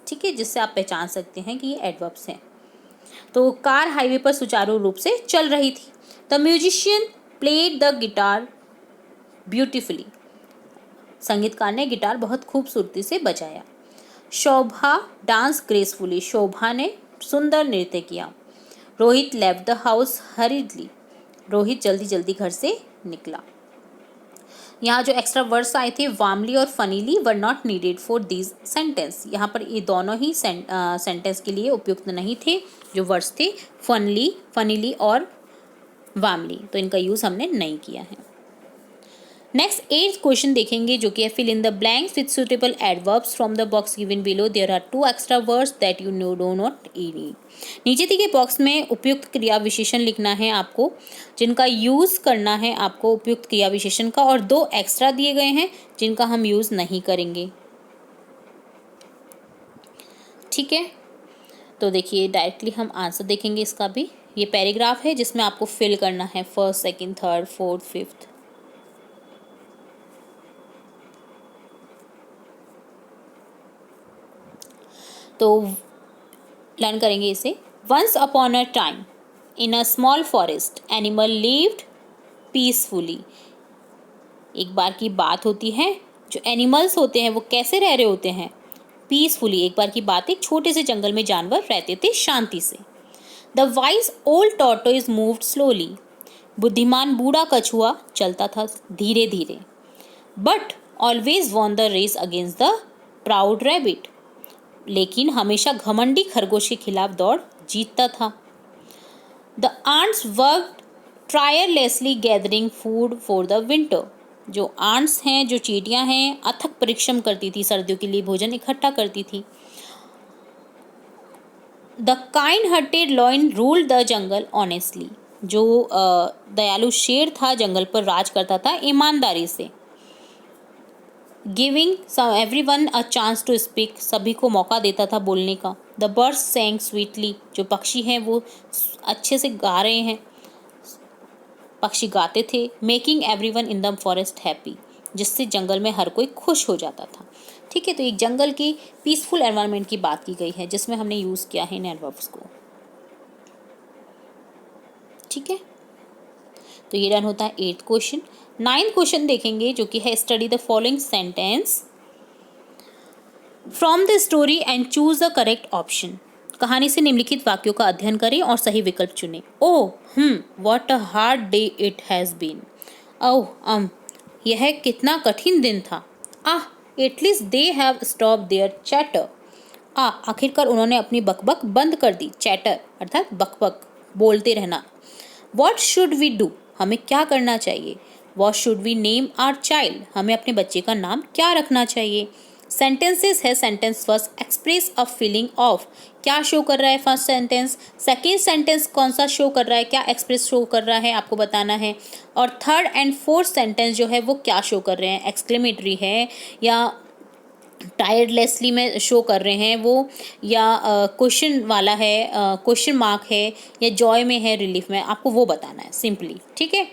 ठीक है, जिससे आप पहचान सकते हैं कि ये एडवर्ब्स हैं। तो कार हाईवे पर सुचारू रूप से चल रही थी। The musician played the guitar beautifully, संगीतकार ने गिटार बहुत खूबसूरती से बजाया। शोभा डांस ग्रेसफुली, शोभा ने सुंदर नृत्य किया। Rohit left the house हरीडली, Rohit जल्दी जल्दी घर से निकला। यहाँ जो एक्स्ट्रा वर्ड्स आए थे वार्मली और funnily were not needed for these sentence, यहाँ पर ये दोनों ही सेंटेंस के लिए उपयुक्त नहीं थे। जो वर्ड्स थे फनली, फनीली और वार्मली, तो इनका यूज़ हमने नहीं किया है। नेक्स्ट 8th क्वेश्चन देखेंगे जो कि है fill in the blanks with suitable adverbs from the box given below. There are 2 extra words that you do not need. नीचे दिए गए बॉक्स में उपयुक्त क्रिया विशेषण लिखना है आपको, जिनका यूज़ करना है आपको उपयुक्त क्रिया विशेषण का, और 2 एक्स्ट्रा दिए गए हैं जिनका हम यूज़ नहीं करेंगे। ठीक है, तो देखिए डायरेक्टली हम आंसर देखेंगे इसका भी। ये पैराग्राफ है जिसमें आपको फिल करना है 1st, 2nd, 3rd, 4th, 5th। तो लर्न करेंगे इसे। Once upon a time in a small forest animal lived peacefully. एक बार की बात होती है, जो एनिमल्स होते हैं वो कैसे रह रहे होते हैं, पीसफुली। एक बार की बात, एक छोटे से जंगल में जानवर रहते थे शांति से। The wise old tortoise moved slowly, बुद्धिमान बूढ़ा कछुआ चलता था धीरे धीरे। But always won the race against the proud rabbit, लेकिन हमेशा घमंडी खरगोश के खिलाफ दौड़ जीतता था। The ants worked tirelessly gathering food for the winter. जो आंट्स हैं, जो चींटियां हैं, अथक परिश्रम करती थी, सर्दियों के लिए भोजन इकट्ठा करती थी। The kind hearted lion ruled the jungle honestly. जो दयालु शेर था जंगल पर राज करता था ईमानदारी से। Giving everyone a chance to speak, सभी को मौका देता था बोलने का। द बर्ड्स सेंग स्वीटली, जो पक्षी हैं वो अच्छे से गा रहे हैं, पक्षी गाते थे। Making everyone in the forest happy, जिससे जंगल में हर कोई खुश हो जाता था। ठीक है, तो एक जंगल की पीसफुल एनवायरनमेंट की बात की गई है जिसमें हमने यूज़ किया है इन एडवर्ब्स को। ठीक है, तो ये रन होता है 8th क्वेश्चन। 9th क्वेश्चन देखेंगे जो कि है study the following sentence from the story and choose the correct option. कहानी से निम्नलिखित वाक्यों का अध्ययन करें और सही विकल्प चुनें। Oh what a hard day it has been. ओह यह कितना कठिन दिन था। At least they have stop their chatter. आखिरकार उन्होंने अपनी बकबक बंद कर दी। चैटर अर्थात बकबक, बोलते रहना। व्हाट शुड वी डू, हमें क्या करना चाहिए। What should we name our child, हमें अपने बच्चे का नाम क्या रखना चाहिए। सेंटेंसेस है sentence first express a feeling of, क्या शो कर रहा है फर्स्ट सेंटेंस, सेकेंड सेंटेंस कौन सा शो कर रहा है, क्या एक्सप्रेस शो कर रहा है आपको बताना है, और थर्ड एंड फोर्थ सेंटेंस जो है वो क्या शो कर रहे हैं, एक्सक्लेमेटरी है या टायर्डलेसली में शो कर रहे हैं वो, या क्वेश्चन वाला है, क्वेश्चन मार्क है, या जॉय में है, रिलीफ में, आपको वो बताना है सिंपली, ठीक है।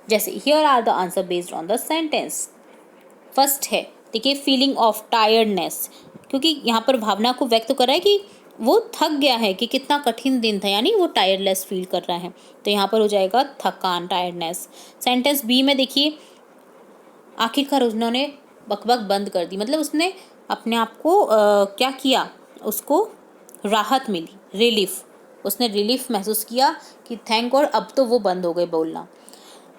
जैसे here are the answer based on the sentence. First है देखिए फीलिंग ऑफ टायर्डनेस, क्योंकि यहाँ पर भावना को व्यक्त कर रहा है कि वो थक गया है, कि कितना कठिन दिन था, यानी वो टायर्डलेस फील कर रहा है, तो यहाँ पर हो जाएगा थकान, टायर्डनेस। सेंटेंस बी में देखिए आखिरकार उन्होंने बकबक बंद कर दी, मतलब उसने अपने आप को क्या किया, उसको राहत मिली, रिलीफ, उसने रिलीफ महसूस किया कि थैंक गॉड अब तो वो बंद हो गए बोलना।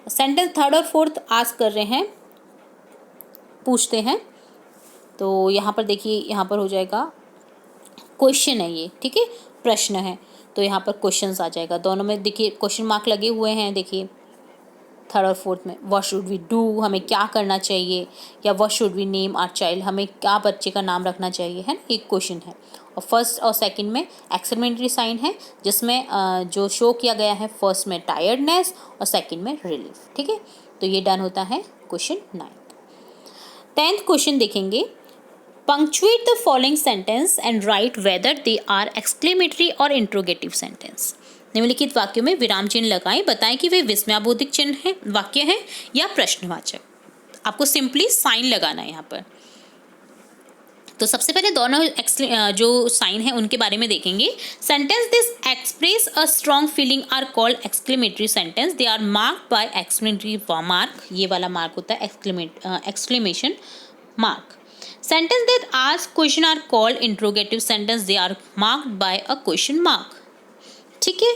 सेंटेंस थर्ड और फोर्थ आस्क कर रहे हैं, पूछते हैं, तो यहाँ पर देखिए यहाँ पर हो जाएगा क्वेश्चन है ये, ठीक है, प्रश्न है, तो यहाँ पर क्वेश्चंस आ जाएगा, दोनों में देखिए क्वेश्चन मार्क लगे हुए हैं, देखिए थर्ड और फोर्थ में। व्हाट शुड वी डू, हमें क्या करना चाहिए, या what should we name our child, हमें क्या बच्चे का नाम रखना चाहिए, है ना, एक क्वेश्चन है। और फर्स्ट और सेकंड में एक्सक्लेमेटरी साइन है, जिसमें जो शो किया गया है फर्स्ट में टायर्डनेस और सेकंड में रिलीफ, ठीक है। तो ये डन होता है क्वेश्चन 9। 10th क्वेश्चन देखेंगे, punctuate the following sentence and write whether they are exclamatory और इंट्रोगेटिव सेंटेंस। निम्नलिखित वाक्यों में विराम चिन्ह लगाएं, बताएं कि वे विस्मयाबोधक चिन्ह है वाक्य हैं या प्रश्नवाचक। आपको सिंपली साइन लगाना है यहाँ पर। तो सबसे पहले दोनों जो साइन है उनके बारे में देखेंगे। Sentence this express a strong feeling are called exclamatory sentence, they are marked by exclamatory mark, ये वाला मार्क होता है exclamation mark. Sentence that ask question are called interrogative sentence, they are marked by a question mark, ठीक है।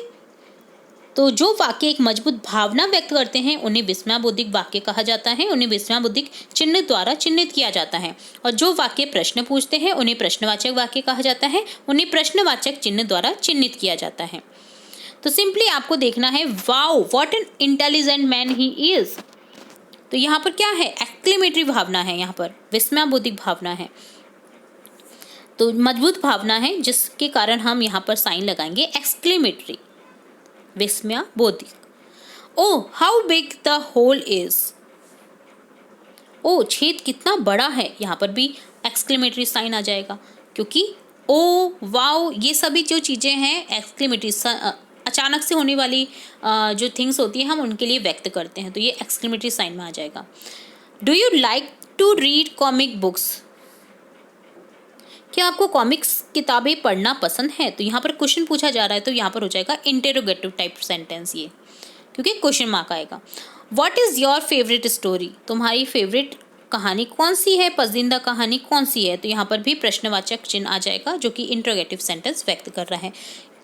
तो जो वाक्य एक मजबूत भावना व्यक्त करते हैं उन्हें विस्मयाबोधिक वाक्य कहा जाता है, उन्हें विस्मयाबोधिक चिन्ह द्वारा चिन्हित किया जाता है, और जो वाक्य प्रश्न पूछते हैं उन्हें प्रश्नवाचक वाक्य कहा जाता है, उन्हें प्रश्नवाचक चिन्ह द्वारा चिन्हित किया जाता है। तो सिंपली आपको देखना है, wow what an intelligent man he is, तो यहाँ पर क्या है, एक्सक्लेमेटरी भावना है, यहाँ पर विस्मयाबोधिक भावना है, तो मजबूत भावना है जिसके कारण हम यहाँ पर साइन लगाएंगे एक्सक्लेमेटरी, विस्मयाबोधिक। Oh how big the hole is, ओ छेद कितना बड़ा है, यहाँ पर भी एक्सक्लेमेटरी साइन आ जाएगा, क्योंकि ओ वाओ ये सभी जो चीज़ें हैं एक्सक्लेमेटरी अचानक से होने वाली जो थिंग्स होती है हम उनके लिए व्यक्त करते हैं, तो ये एक्सक्लेमेटरी साइन में आ जाएगा। Do you like to read comic books, क्या आपको कॉमिक्स किताबें पढ़ना पसंद है, तो यहाँ पर क्वेश्चन पूछा जा रहा है, तो यहाँ पर हो जाएगा इंटेरोगेटिव टाइप सेंटेंस ये, क्योंकि क्वेश्चन मार्क आएगा। What is your favourite story, तुम्हारी फेवरेट कहानी कौन सी है, पसंदीदा कहानी कौन सी है, तो यहाँ पर भी प्रश्नवाचक चिन्ह आ जाएगा जो कि इंटेरोगेटिव सेंटेंस व्यक्त कर रहा है।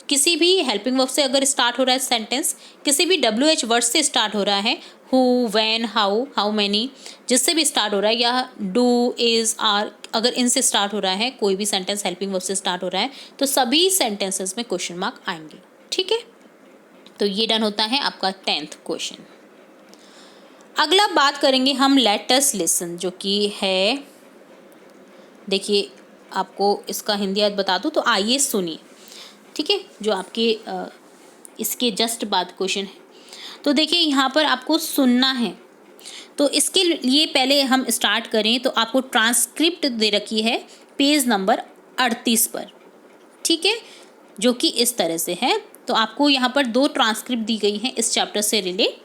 किसी भी हेल्पिंग वर्ब से अगर स्टार्ट हो रहा है सेंटेंस, किसी भी WH वर्ड से स्टार्ट हो रहा है, who, when, how, how many, जिससे भी स्टार्ट हो रहा है, या डू, इज, आर, अगर इनसे स्टार्ट हो रहा है, कोई भी सेंटेंस हेल्पिंग वर्ब से स्टार्ट हो रहा है, तो सभी सेंटेंसेस में क्वेश्चन मार्क आएंगे, ठीक है। तो ये डन होता है आपका 10th क्वेश्चन। अगला बात करेंगे हम लेट अस लिसन, जो कि है, देखिए आपको इसका हिंदी अर्थ बता दूँ, तो आइए सुनिए, ठीक है, जो आपके इसके जस्ट बाद क्वेश्चन है। तो देखिए यहाँ पर आपको सुनना है, तो इसके लिए पहले हम स्टार्ट करें तो आपको ट्रांसक्रिप्ट दे रखी है पेज नंबर 38 पर, ठीक है, जो कि इस तरह से है। तो आपको यहाँ पर 2 ट्रांसक्रिप्ट दी गई हैं इस चैप्टर से रिलेट,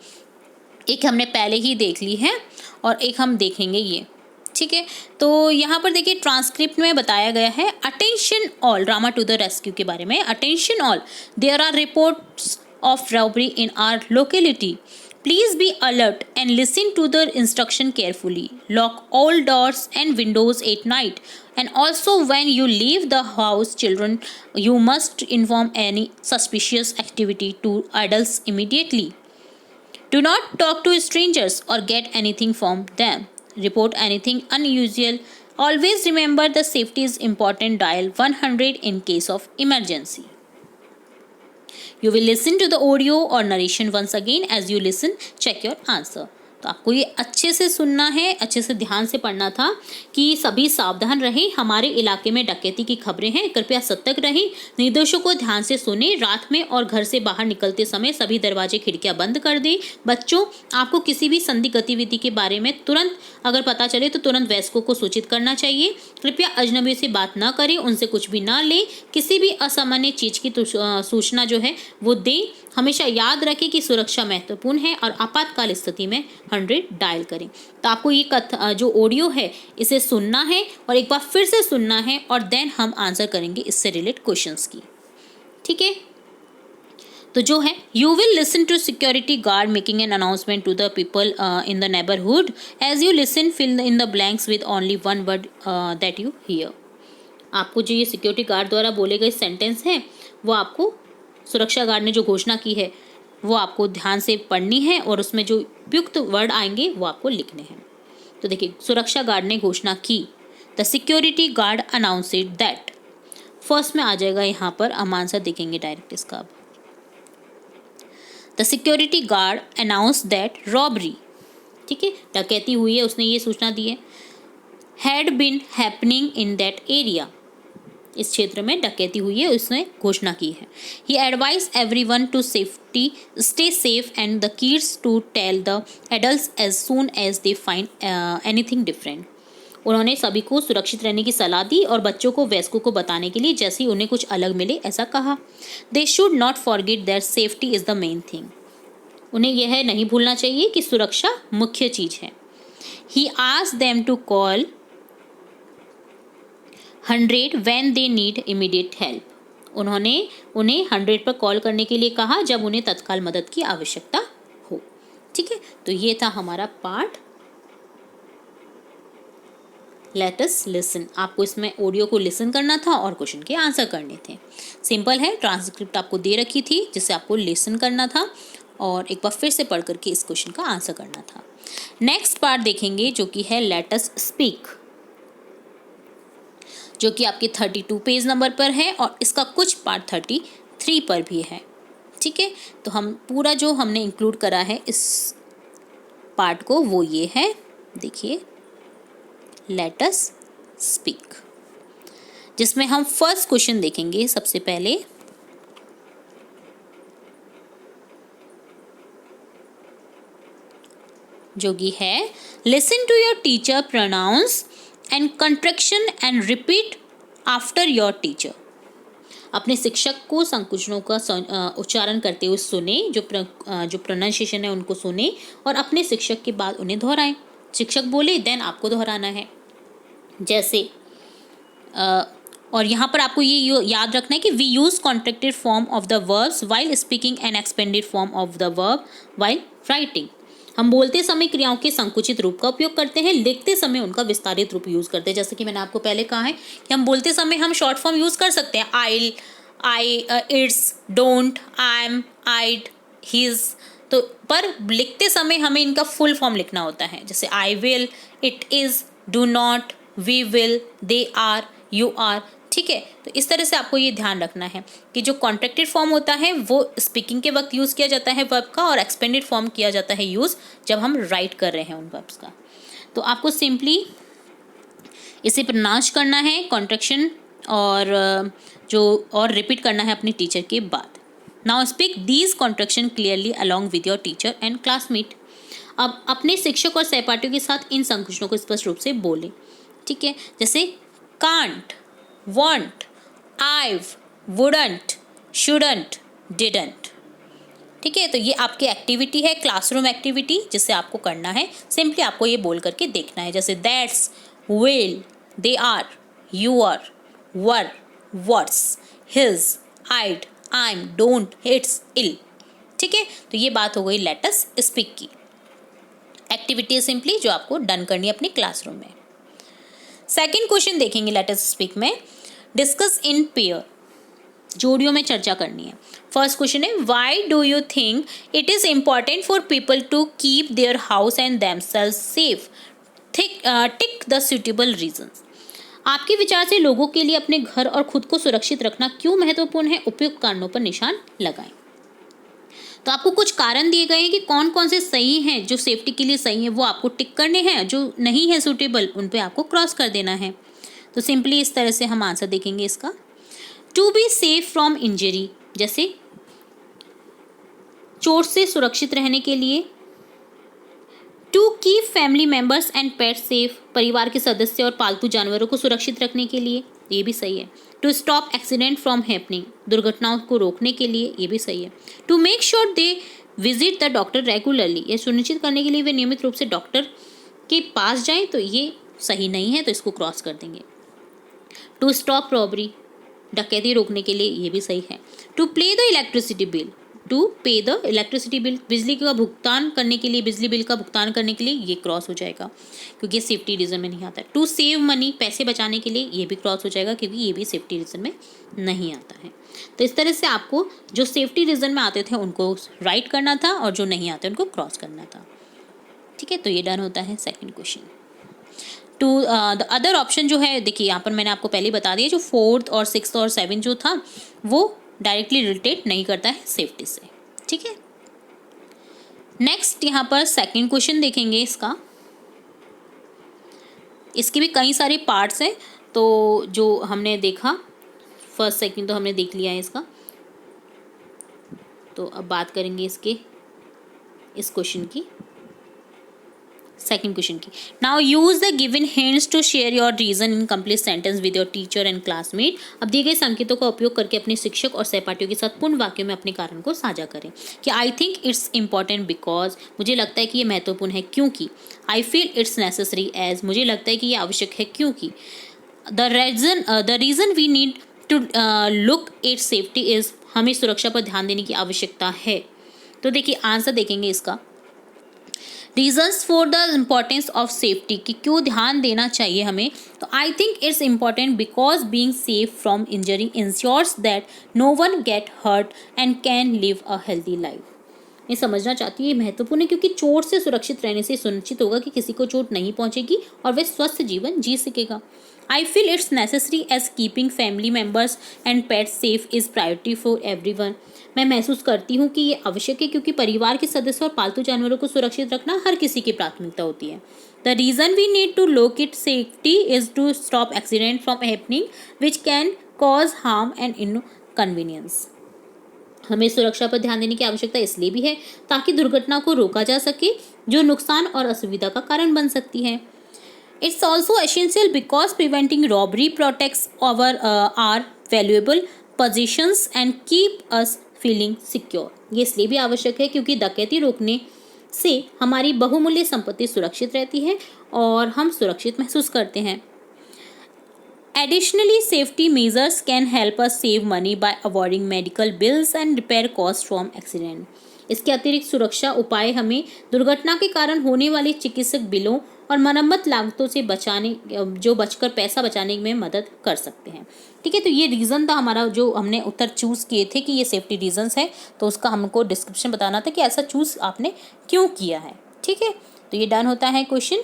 एक हमने पहले ही देख ली है और एक हम देखेंगे ये, ठीक है। तो यहाँ पर देखिए ट्रांसक्रिप्ट में बताया गया है, attention all, drama to the rescue के बारे में। Attention all, there are reports of robbery in our locality, please be alert and listen to the instruction carefully, lock all doors and windows at night, and also when you leave the house children you must inform any suspicious activity to adults immediately. Do not talk to strangers or get anything from them. Report anything unusual. Always remember the safety is important. Dial 100 in case of emergency. You will listen to the audio or narration once again. As you listen, check your answer. तो तो आपको ये अच्छे से सुनना है, अच्छे से ध्यान से पढ़ना था कि सभी सावधान रहें, हमारे इलाके में डकैती की खबरें हैं, कृपया सतर्क रहें, निर्देशों को ध्यान से सुने, रात में और घर से बाहर निकलते समय सभी दरवाजे खिड़कियां बंद कर दें। बच्चों, आपको किसी भी संदिग्ध गतिविधि के बारे में तुरंत अगर पता चले तो तुरंत वयस्कों को सूचित करना चाहिए। कृपया अजनबी से बात न करें, उनसे कुछ भी ना लें, किसी भी असामान्य चीज की सूचना जो है वो दें। हमेशा याद रखें कि सुरक्षा महत्वपूर्ण है और आपातकाल स्थिति में 100 डायल करें। तो आपको ये जो ऑडियो है इसे सुनना है और एक बार फिर से सुनना है और देन हम आंसर करेंगे इससे रिलेटेड क्वेश्चंस की। ठीक है, तो जो है you will listen to security guard making an announcement to the people in the neighbourhood. As you listen fill in the blanks with only one word that you hear. आपको जो ये security guard द्वारा बोले गए sentence हैं वो आपको सुरक्षा गार्ड ने जो घोषणा की है वो आपको ध्यान से पढ़नी है और उसमें जो उपयुक्त वर्ड आएंगे वो आपको लिखने हैं। तो देखिए, सुरक्षा गार्ड ने घोषणा की, the security guard announced that. First में आ जाएगा यहाँ पर, हम आंसर देखेंगे डायरेक्ट इसका। अब the security guard announce that robbery, ठीक है, डकैती हुई है, उसने ये सूचना दी है, had been happening in that area, इस क्षेत्र में डकैती हुई है, उसने घोषणा की है। He advise everyone to safety stay safe and the kids to tell the adults as soon as they find anything different. उन्होंने सभी को सुरक्षित रहने की सलाह दी और बच्चों को वयस्कों को बताने के लिए जैसे ही उन्हें कुछ अलग मिले ऐसा कहा। They should not forget that safety is the main thing. उन्हें यह नहीं भूलना चाहिए कि सुरक्षा मुख्य चीज है। He asked them to call 100 when they need immediate help। उन्होंने उन्हें 100 पर कॉल करने के लिए कहा जब उन्हें तत्काल मदद की आवश्यकता हो। ठीक है, तो ये था हमारा पार्ट लेट अस लिसन। आपको इसमें ऑडियो को लिसन करना था और क्वेश्चन के आंसर करने थे। सिंपल है, ट्रांसक्रिप्ट आपको दे रखी थी जिसे आपको लिसन करना था और एक बार फिर से पढ़ करके इस क्वेश्चन का आंसर करना था। नेक्स्ट पार्ट देखेंगे जो कि है लेट अस स्पीक, जो कि आपके 32 पेज नंबर पर है और इसका कुछ पार्ट 33 पर भी है। ठीक है, तो हम पूरा जो हमने इंक्लूड करा है इस पार्ट को वो ये है, देखिए, लेट अस स्पीक, जिसमें हम फर्स्ट क्वेश्चन देखेंगे सबसे पहले। जो कि है listen to your teacher pronounce and contraction and repeat after your teacher. अपने शिक्षक को संकुचनों का उच्चारण करते हुए सुने, जो प्रोनाउंसिएशन है उनको सुने और अपने शिक्षक के बाद उन्हें दोहराएं। शिक्षक बोले देन आपको दोहराना है। जैसे और यहाँ पर आपको ये याद रखना है कि we use contracted form of the verbs while speaking and expanded form of the verb while writing. हम बोलते समय क्रियाओं के संकुचित रूप का उपयोग करते हैं, लिखते समय उनका विस्तारित रूप यूज करते हैं। जैसे कि मैंने आपको पहले कहा है कि हम बोलते समय हम शॉर्ट फॉर्म यूज कर सकते हैं, I, it's, don't, I'm, I'd, his, तो पर लिखते समय हमें इनका फुल फॉर्म लिखना होता है। जैसे I will, it is, do not, we will, they are, you are. ठीक है, तो इस तरह से आपको ये ध्यान रखना है कि जो कॉन्ट्रैक्टेड फॉर्म होता है वो स्पीकिंग के वक्त यूज़ किया जाता है वर्ब का, और एक्सपेंडेड फॉर्म किया जाता है यूज़ जब हम राइट कर रहे हैं उन वर्ब्स का। तो आपको सिंपली इसे प्रोनाउंस करना है, कॉन्ट्रैक्शन और रिपीट करना है अपने टीचर के बाद। Now speak these contraction clearly along with your teacher and classmate. अब अपने शिक्षक और सहपाठियों के साथ इन संकुचनों को स्पष्ट रूप से बोलें। ठीक है, जैसे can't, want, I've, wouldn't, shouldn't, didn't। ठीक है, तो ये आपकी एक्टिविटी है, क्लासरूम एक्टिविटी, जिसे आपको करना है। सिंपली आपको ये बोल करके देखना है, जैसे that's, will, they are, you are, were, was, his, I'd, I'm, don't, it's, ill। ठीक है, तो ये बात हो गई लेट अस स्पीक की एक्टिविटी है, सिंपली जो आपको डन करनी है अपने क्लासरूम में। सेकेंड क्वेश्चन देखेंगे लेट अस स्पीक में, डिस्कस इन पेयर, जोड़ियों में चर्चा करनी है। फर्स्ट क्वेश्चन है why do you think it is important for people to keep their house and themselves safe, tick the suitable reasons. आपके विचार से लोगों के लिए अपने घर और खुद को सुरक्षित रखना क्यों महत्वपूर्ण है, उपयुक्त कारणों पर निशान लगाएं। तो आपको कुछ कारण दिए गए हैं कि कौन कौन से सही हैं, जो सेफ्टी के लिए सही है वो आपको टिक करने हैं, जो नहीं है सूटेबल उन पे आपको क्रॉस कर देना है। तो सिंपली इस तरह से हम आंसर देखेंगे इसका। To be safe from injury, जैसे चोट से सुरक्षित रहने के लिए। To keep family members and pet safe, परिवार के सदस्य और पालतू जानवरों को सुरक्षित रखने के लिए, ये भी सही है। To stop accident from happening, दुर्घटनाओं को रोकने के लिए, ये भी सही है। To make sure they visit the doctor regularly, ये सुनिश्चित करने के लिए वे नियमित रूप से डॉक्टर के पास जाएं, तो ये सही नहीं है, तो इसको क्रॉस कर देंगे। टू स्टॉप रॉबरी, डकैती रोकने के लिए, ये भी सही है। टू पे द इलेक्ट्रिसिटी बिल, टू पे द इलेक्ट्रिसिटी बिल, बिजली का भुगतान करने के लिए, बिजली बिल का भुगतान करने के लिए, ये क्रॉस हो जाएगा क्योंकि सेफ्टी रीजन में नहीं आता है। टू सेव मनी, पैसे बचाने के लिए, ये भी क्रॉस हो जाएगा क्योंकि ये भी सेफ्टी रीजन में नहीं आता है। तो इस तरह से आपको जो सेफ्टी रीजन में आते थे उनको राइट करना था और जो नहीं आते उनको क्रॉस करना था। ठीक है, तो ये डन होता है second question. To the other option जो है, देखिए यहाँ पर मैंने आपको पहले बता दिया, जो 4th और 6th और 7th जो था वो डायरेक्टली रिलेटेड नहीं करता है सेफ्टी से। ठीक है, नेक्स्ट यहाँ पर सेकंड क्वेश्चन देखेंगे इसका। इसके भी कई सारे पार्ट्स हैं, तो जो हमने देखा फर्स्ट सेकंड तो हमने देख लिया है इसका। तो अब बात करेंगे इस क्वेश्चन की, सेकंड क्वेश्चन की। Now use the given hints to share your reason in complete sentence with your teacher and classmate. अब दिए गए संकेतों का उपयोग करके अपने शिक्षक और सहपाठियों के साथ पूर्ण वाक्यों में अपने कारण को साझा करें। कि I think it's important because, मुझे लगता है कि ये महत्वपूर्ण है क्योंकि। I feel it's necessary as, मुझे लगता है कि ये आवश्यक है क्योंकि। The reason we need to look at safety is, हमें सुरक्षा पर ध्यान देने की आवश्यकता है। तो देखिए आंसर देखेंगे इसका। Reasons for the importance of safety, कि क्यों ध्यान देना चाहिए हमें। तो I think it's important because being safe from injury ensures that no one get hurt and can live a healthy life. ये समझना चाहती है, ये महत्वपूर्ण है क्योंकि चोट से सुरक्षित रहने से सुनिश्चित होगा कि किसी को चोट नहीं पहुंचेगी और वह स्वस्थ जीवन जी सकेगा। I feel it's necessary as keeping family members and pets safe is priority for everyone. मैं महसूस करती हूँ कि ये आवश्यक है क्योंकि परिवार के सदस्य और पालतू जानवरों को सुरक्षित रखना हर किसी की प्राथमिकता होती है। The reason we need to look at safety is to stop accident from happening which can cause harm and inconvenience. हमें सुरक्षा पर ध्यान देने की आवश्यकता इसलिए भी है ताकि दुर्घटना को रोका जा सके जो नुकसान और असुविधा का कारण बन सकती है। It's also essential because preventing robbery protects our valuable possessions and keep us feeling secure. ये इसलिए भी आवश्यक है क्योंकि डकैती रोकने से हमारी बहुमूल्य संपत्ति सुरक्षित रहती है और हम सुरक्षित महसूस करते हैं। Additionally, safety measures can help us save money by avoiding medical bills and repair costs from accident. इसके अतिरिक्त सुरक्षा उपाय हमें दुर्घटना के कारण होने वाले चिकित्सक बिलों और मरम्मत लागतों से बचकर पैसा बचाने में मदद कर सकते हैं। ठीक है, तो ये रीज़न था हमारा, जो हमने उत्तर चूज़ किए थे कि ये सेफ्टी रीजंस है, तो उसका हमको डिस्क्रिप्शन बताना था कि ऐसा चूज़ आपने क्यों किया है। ठीक है, तो ये डन होता है क्वेश्चन।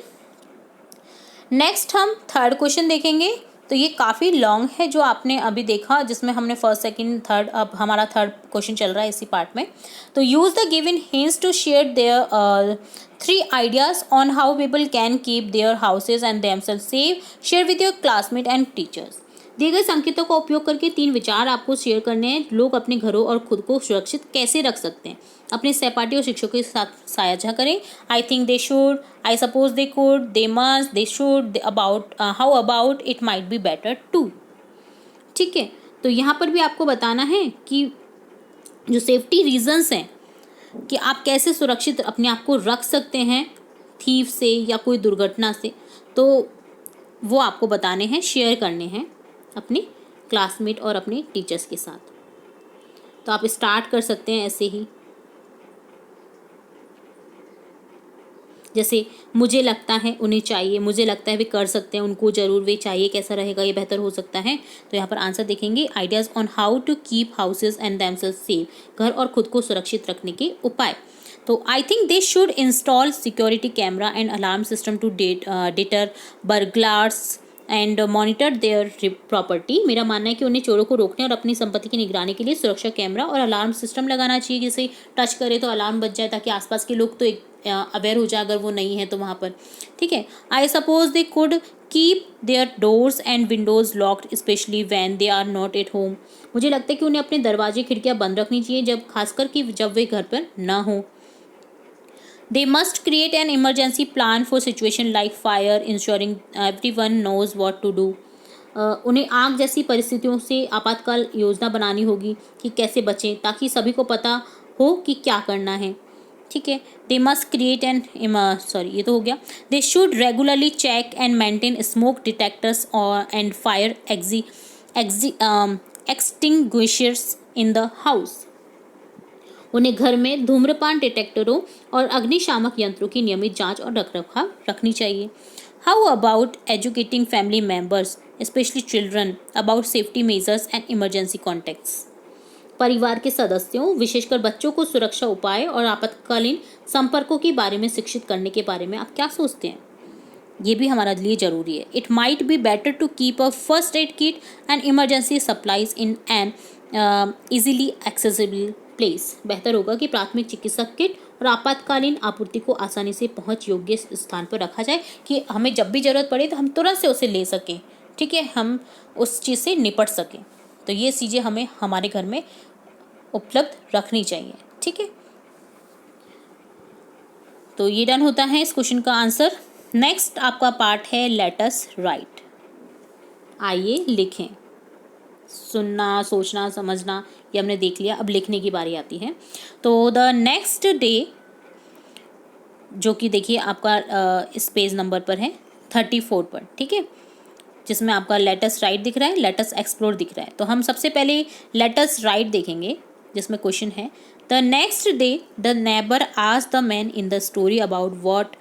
नेक्स्ट हम थर्ड क्वेश्चन देखेंगे। तो ये काफ़ी लॉन्ग है जो आपने अभी देखा, जिसमें हमने फर्स्ट सेकंड थर्ड, अब हमारा थर्ड क्वेश्चन चल रहा है इसी पार्ट में। तो use the given hints to share their 3 ideas on how people can keep their houses and themselves safe. Share with your classmates and teachers. दिए गए संकेतों का उपयोग करके 3 विचार आपको शेयर करने हैं। लोग अपने घरों और खुद को सुरक्षित कैसे रख सकते हैं, अपने सहपाठी और शिक्षकों के साथ साझा करें। I think they should, I suppose they could, they must, they should, about, how about, it might be better to. ठीक है, तो यहाँ पर भी आपको बताना है कि जो सेफ्टी रीजंस हैं कि आप कैसे सुरक्षित अपने आप को रख सकते हैं थीफ से या कोई दुर्घटना से, तो वो आपको बताने हैं, शेयर करने हैं अपने क्लासमेट और अपने टीचर्स के साथ। तो आप स्टार्ट कर सकते हैं ऐसे ही, जैसे मुझे लगता है उन्हें चाहिए, मुझे लगता है वे कर सकते हैं, उनको ज़रूर, वे चाहिए, कैसा रहेगा, ये बेहतर हो सकता है। तो यहाँ पर आंसर देखेंगे, ideas on how to keep houses and themselves safe, घर और खुद को सुरक्षित रखने के उपाय। तो I think they should install security camera and alarm system to deter burglars and monitor their property. मेरा मानना है कि उन्हें चोरों को रोकने और अपनी संपत्ति की निगरानी के लिए सुरक्षा कैमरा और अलार्म सिस्टम लगाना चाहिए, जिसे टच करे तो अलार्म बज जाए, ताकि आसपास के लोग तो अवेयर हो जाए अगर वो नहीं है तो वहाँ पर। ठीक है, I suppose they could keep their doors and windows locked specially when they are not at home. मुझे लगता है कि उन्हें अपने दरवाजे खिड़कियाँ बंद रखनी चाहिए, जब खासकर कि जब वे घर पर ना हो। They must create an emergency plan for situation like fire, ensuring everyone knows what to do. उन्हें आग जैसी परिस्थितियों से आपातकाल योजना बनानी होगी कि कैसे बचें, ताकि सभी को पता हो कि क्या करना है। ठीक है, दे मस्ट क्रिएट एन ये तो हो गया। They should regularly check and maintain smoke detectors और and fire extinguishers in the house. उन्हें घर में धूम्रपान डिटेक्टरों और अग्निशामक यंत्रों की नियमित जांच और रखरखाव रखनी चाहिए। How about educating family members specially children about safety measures and emergency contacts. परिवार के सदस्यों विशेषकर बच्चों को सुरक्षा उपाय और आपातकालीन संपर्कों के बारे में शिक्षित करने के बारे में आप क्या सोचते हैं? ये भी हमारे लिए ज़रूरी है। It might be better to keep a first aid kit and emergency supplies in an easily accessible place. बेहतर होगा कि प्राथमिक चिकित्सक किट और आपातकालीन आपूर्ति को आसानी से पहुंच योग्य स्थान पर रखा जाए, कि हमें जब भी ज़रूरत पड़े तो हम तुरंत से उसे ले सकें। ठीक है, हम उस चीज़ से निपट सकें। तो ये चीज़ें हमें हमारे घर में उपलब्ध रखनी चाहिए। ठीक है, तो ये डन होता है इस क्वेश्चन का आंसर। नेक्स्ट आपका पार्ट है लेट अस राइट। आइए लिखें। सुनना, सोचना, समझना ये हमने देख लिया, अब लिखने की बारी आती है। तो द नेक्स्ट डे, जो कि देखिए आपका इस पेज नंबर पर है 34 पर। ठीक है, जिसमें आपका लेट अस राइट दिख रहा है, लेट अस एक्सप्लोर दिख रहा है। तो हम सबसे पहले लेट अस राइट देखेंगे, जिसमें क्वेश्चन है the next day the neighbour asked the man in the story about what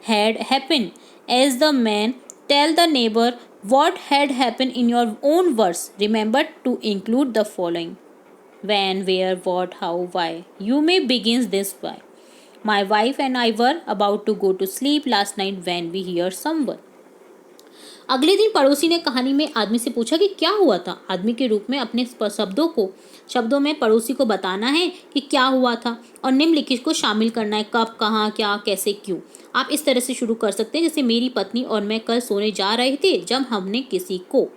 had happened. As the man tell the neighbour what had happened in your own words, remember to include the following: when, where, what, how, why. You may begin this by: my wife and I were about to go to sleep last night when we heard someone. अगले दिन पड़ोसी ने कहानी में आदमी से पूछा कि क्या हुआ था। आदमी के रूप में अपने शब्दों में पड़ोसी को बताना है कि क्या हुआ था और निम्नलिखित को शामिल करना है: कब, कहाँ, क्या, कैसे, क्यों। आप इस तरह से शुरू कर सकते हैं जैसे मेरी पत्नी और मैं कल सोने जा रहे थे जब हमने किसी को।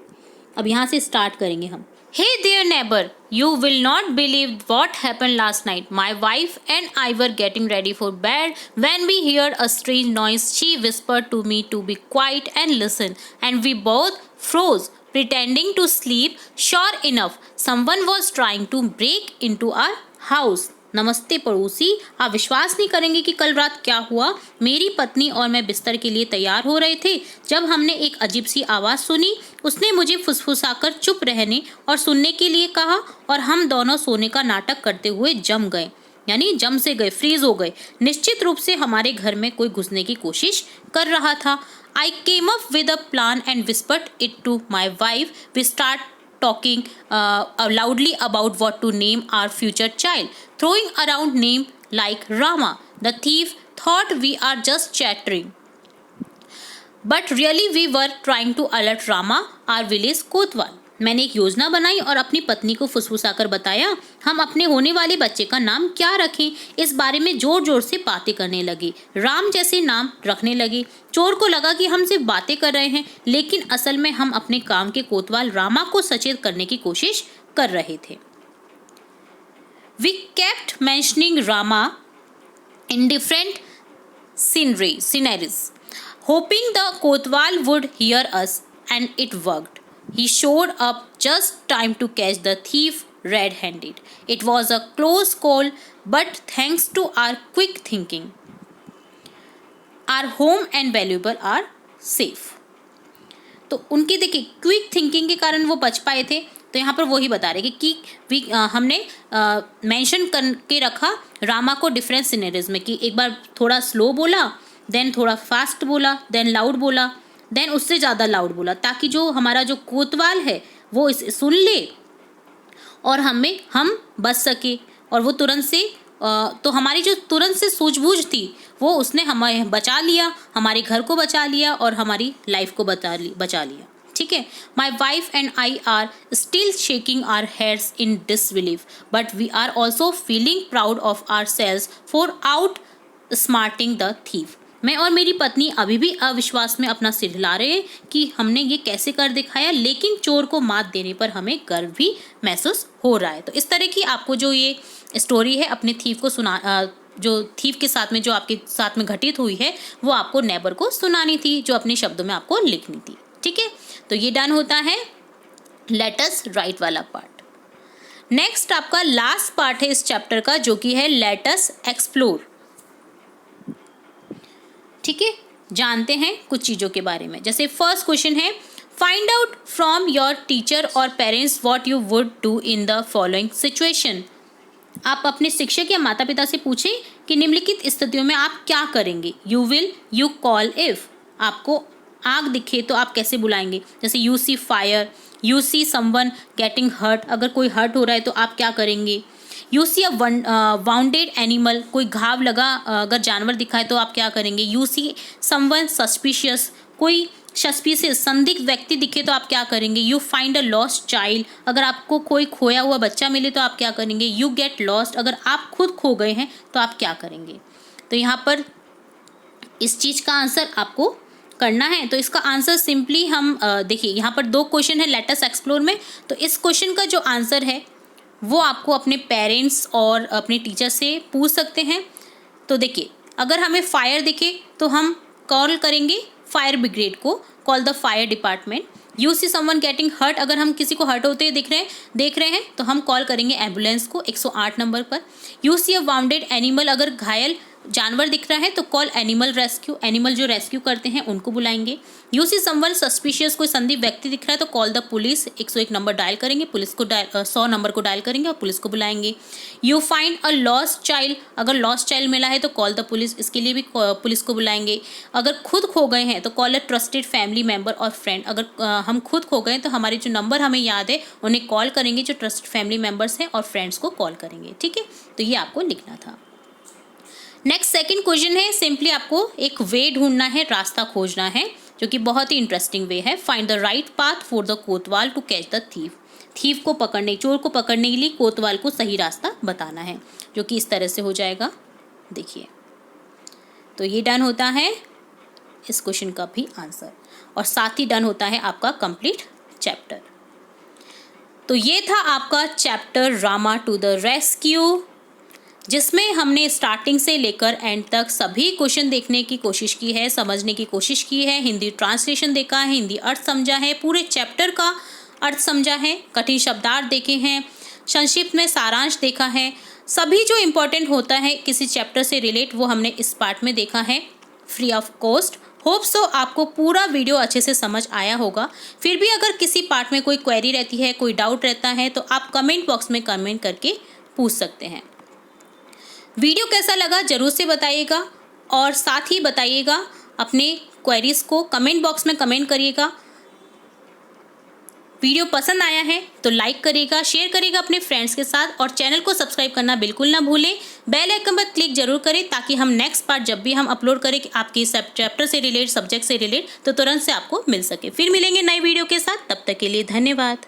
अब यहाँ से स्टार्ट करेंगे हम। Hey there neighbor, you will not believe what happened last night. My wife and I were getting ready for bed when we heard a strange noise. She whispered to me to be quiet and listen, and we both froze, pretending to sleep. Sure enough, someone was trying to break into our house. नमस्ते पड़ोसी, आप विश्वास नहीं करेंगे कि कल रात क्या हुआ। मेरी पत्नी और मैं बिस्तर के लिए तैयार हो रहे थे जब हमने एक अजीब सी आवाज़ सुनी। उसने मुझे फुसफुसाकर चुप रहने और सुनने के लिए कहा और हम दोनों सोने का नाटक करते हुए जम गए, यानी जम से गए, फ्रीज हो गए। निश्चित रूप से हमारे घर में कोई घुसने की कोशिश कर रहा था। I came up with a plan and whispered it to my wife. We start talking loudly about what to name our future child, throwing around name like Rama. The thief thought we are just chattering, but really we were trying to alert Rama, our village Kotwal. मैंने एक योजना बनाई और अपनी पत्नी को फुसफुसाकर बताया हम अपने होने वाले बच्चे का नाम क्या रखें। इस बारे में जोर जोर से बातें करने लगे, राम जैसे नाम रखने लगे। चोर को लगा कि हम सिर्फ बातें कर रहे हैं, लेकिन असल में हम अपने काम के कोतवाल रामा को सचेत करने की कोशिश कर रहे थे। We kept mentioning Rama in different sceneries, hoping the Kotwal would hear us, and it worked. He showed up just time to catch the thief red-handed. It was a close call, but thanks to our quick thinking, our home and valuable are safe. तो उनकी देखिए quick thinking के कारण वो बच पाए थे। तो यहाँ पर वही बता रहे कि हमने मेंशन करके रखा रामा को डिफरेंट सिनेरियोज में, कि एक बार थोड़ा स्लो बोला, देन थोड़ा फास्ट बोला, देन लाउड बोला, देन उससे ज़्यादा लाउड बोला, ताकि जो हमारा जो कोतवाल है वो इसे सुन ले और हम बच सके। और वो तुरंत से तो हमारी जो तुरंत से सूझबूझ थी वो उसने हमें बचा लिया, हमारे घर को बचा लिया और हमारी लाइफ को बचा लिया। ठीक है। My wife and I are still shaking our heads in disbelief but we are also feeling proud of our selves for outsmarting the thief. मैं और मेरी पत्नी अभी भी अविश्वास में अपना सिर हिला रहे हैं कि हमने ये कैसे कर दिखाया, लेकिन चोर को मात देने पर हमें गर्व भी महसूस हो रहा है। तो इस तरह की आपको जो ये स्टोरी है अपने थीफ को जो थीफ के साथ में जो आपके साथ में घटित हुई है वो आपको नेबर को सुनानी थी, जो अपने शब्दों में आपको लिखनी थी। ठीक है, तो ये डन होता है लेट अस राइट वाला पार्ट। नेक्स्ट आपका लास्ट पार्ट है इस चैप्टर का, जो कि है लेट अस एक्सप्लोर। ठीक है, जानते हैं कुछ चीज़ों के बारे में। जैसे फर्स्ट क्वेश्चन है, find out from your teacher और parents what you would do in the following situation. आप अपने शिक्षक या माता पिता से पूछें कि निम्नलिखित स्थितियों में आप क्या करेंगे। You will, you call if, आपको आग दिखे तो आप कैसे बुलाएंगे। जैसे you see fire, you see someone getting hurt, अगर कोई हर्ट हो रहा है तो आप क्या करेंगे। You see a wounded animal, कोई घाव लगा अगर जानवर दिखाए तो आप क्या करेंगे। यू सी समवन सस्पिशियस, कोई सस्पिशियस संदिग्ध व्यक्ति दिखे तो आप क्या करेंगे। You find a lost child, अगर आपको कोई खोया हुआ बच्चा मिले तो आप क्या करेंगे। यू गेट लॉस्ट, अगर आप खुद खो गए हैं तो आप क्या करेंगे। तो यहाँ पर इस चीज़ का आंसर आपको करना है। तो इसका आंसर सिंपली हम देखिए, यहाँ पर 2 क्वेश्चन है लेट अस एक्सप्लोर में। तो इस क्वेश्चन का जो आंसर है वो आपको अपने पेरेंट्स और अपने टीचर से पूछ सकते हैं। तो देखिए, अगर हमें फायर दिखे तो हम कॉल करेंगे फायर ब्रिगेड को, call the fire department. You see someone getting hurt, अगर हम किसी को हर्ट होते देख रहे हैं तो हम कॉल करेंगे एम्बुलेंस को 108 नंबर पर। You see a wounded animal, अगर घायल जानवर दिख रहा है तो कॉल एनिमल रेस्क्यू, एनिमल जो रेस्क्यू करते हैं उनको बुलाएंगे। यू सी समवन सस्पिशियस, कोई संदिग्ध व्यक्ति दिख रहा है तो call the police, 101 number dial करेंगे, पुलिस को 100 नंबर को डायल करेंगे और पुलिस को बुलाएंगे। You find a lost child, अगर लॉस्ट चाइल्ड मिला है तो कॉल द पुलिस, इसके लिए भी पुलिस को बुलाएंगे। अगर खुद खो गए हैं तो कॉल अ ट्रस्टेड फैमिली मेम्बर और फ्रेंड, अगर हम खुद खो गए तो हमारे जो नंबर हमें याद है उन्हें कॉल करेंगे, जो ट्रस्टेड फैमिली मेम्बर्स हैं, और फ्रेंड्स को कॉल करेंगे। ठीक है, तो ये आपको लिखना था। नेक्स्ट सेकंड क्वेश्चन है, सिंपली आपको एक वे ढूंढना है, रास्ता खोजना है, जो कि बहुत ही इंटरेस्टिंग वे है। Find the right path for the kotwal to catch the thief. Thief को पकड़ने, चोर को पकड़ने के लिए कोतवाल को सही रास्ता बताना है, जो कि इस तरह से हो जाएगा। देखिए, तो ये डन होता है इस क्वेश्चन का भी आंसर, और साथ ही डन होता है आपका कंप्लीट चैप्टर। तो ये था आपका chapter Rama to the rescue, जिसमें हमने स्टार्टिंग से लेकर एंड तक सभी क्वेश्चन देखने की कोशिश की है, समझने की कोशिश की है, हिंदी ट्रांसलेशन देखा है, हिंदी अर्थ समझा है, पूरे चैप्टर का अर्थ समझा है, कठिन शब्दार्थ देखे हैं, संक्षिप्त में सारांश देखा है, सभी जो इम्पोर्टेंट होता है किसी चैप्टर से रिलेट वो हमने इस पार्ट में देखा है free of cost. Hope so आपको पूरा वीडियो अच्छे से समझ आया होगा। फिर भी अगर किसी पार्ट में कोई क्वेरी रहती है, कोई डाउट रहता है तो आप कमेंट बॉक्स में कमेंट करके पूछ सकते हैं। वीडियो कैसा लगा जरूर से बताइएगा, और साथ ही बताइएगा अपने क्वेरीज को कमेंट बॉक्स में कमेंट करिएगा। वीडियो पसंद आया है तो लाइक करिएगा, शेयर करिएगा अपने फ्रेंड्स के साथ, और चैनल को सब्सक्राइब करना बिल्कुल ना भूलें। बेल आइकन पर क्लिक जरूर करें ताकि हम नेक्स्ट पार्ट जब भी हम अपलोड करें कि आपके चैप्टर से रिलेट, सब्जेक्ट से रिलेट, तो तुरंत से आपको मिल सके। फिर मिलेंगे नई वीडियो के साथ, तब तक के लिए धन्यवाद।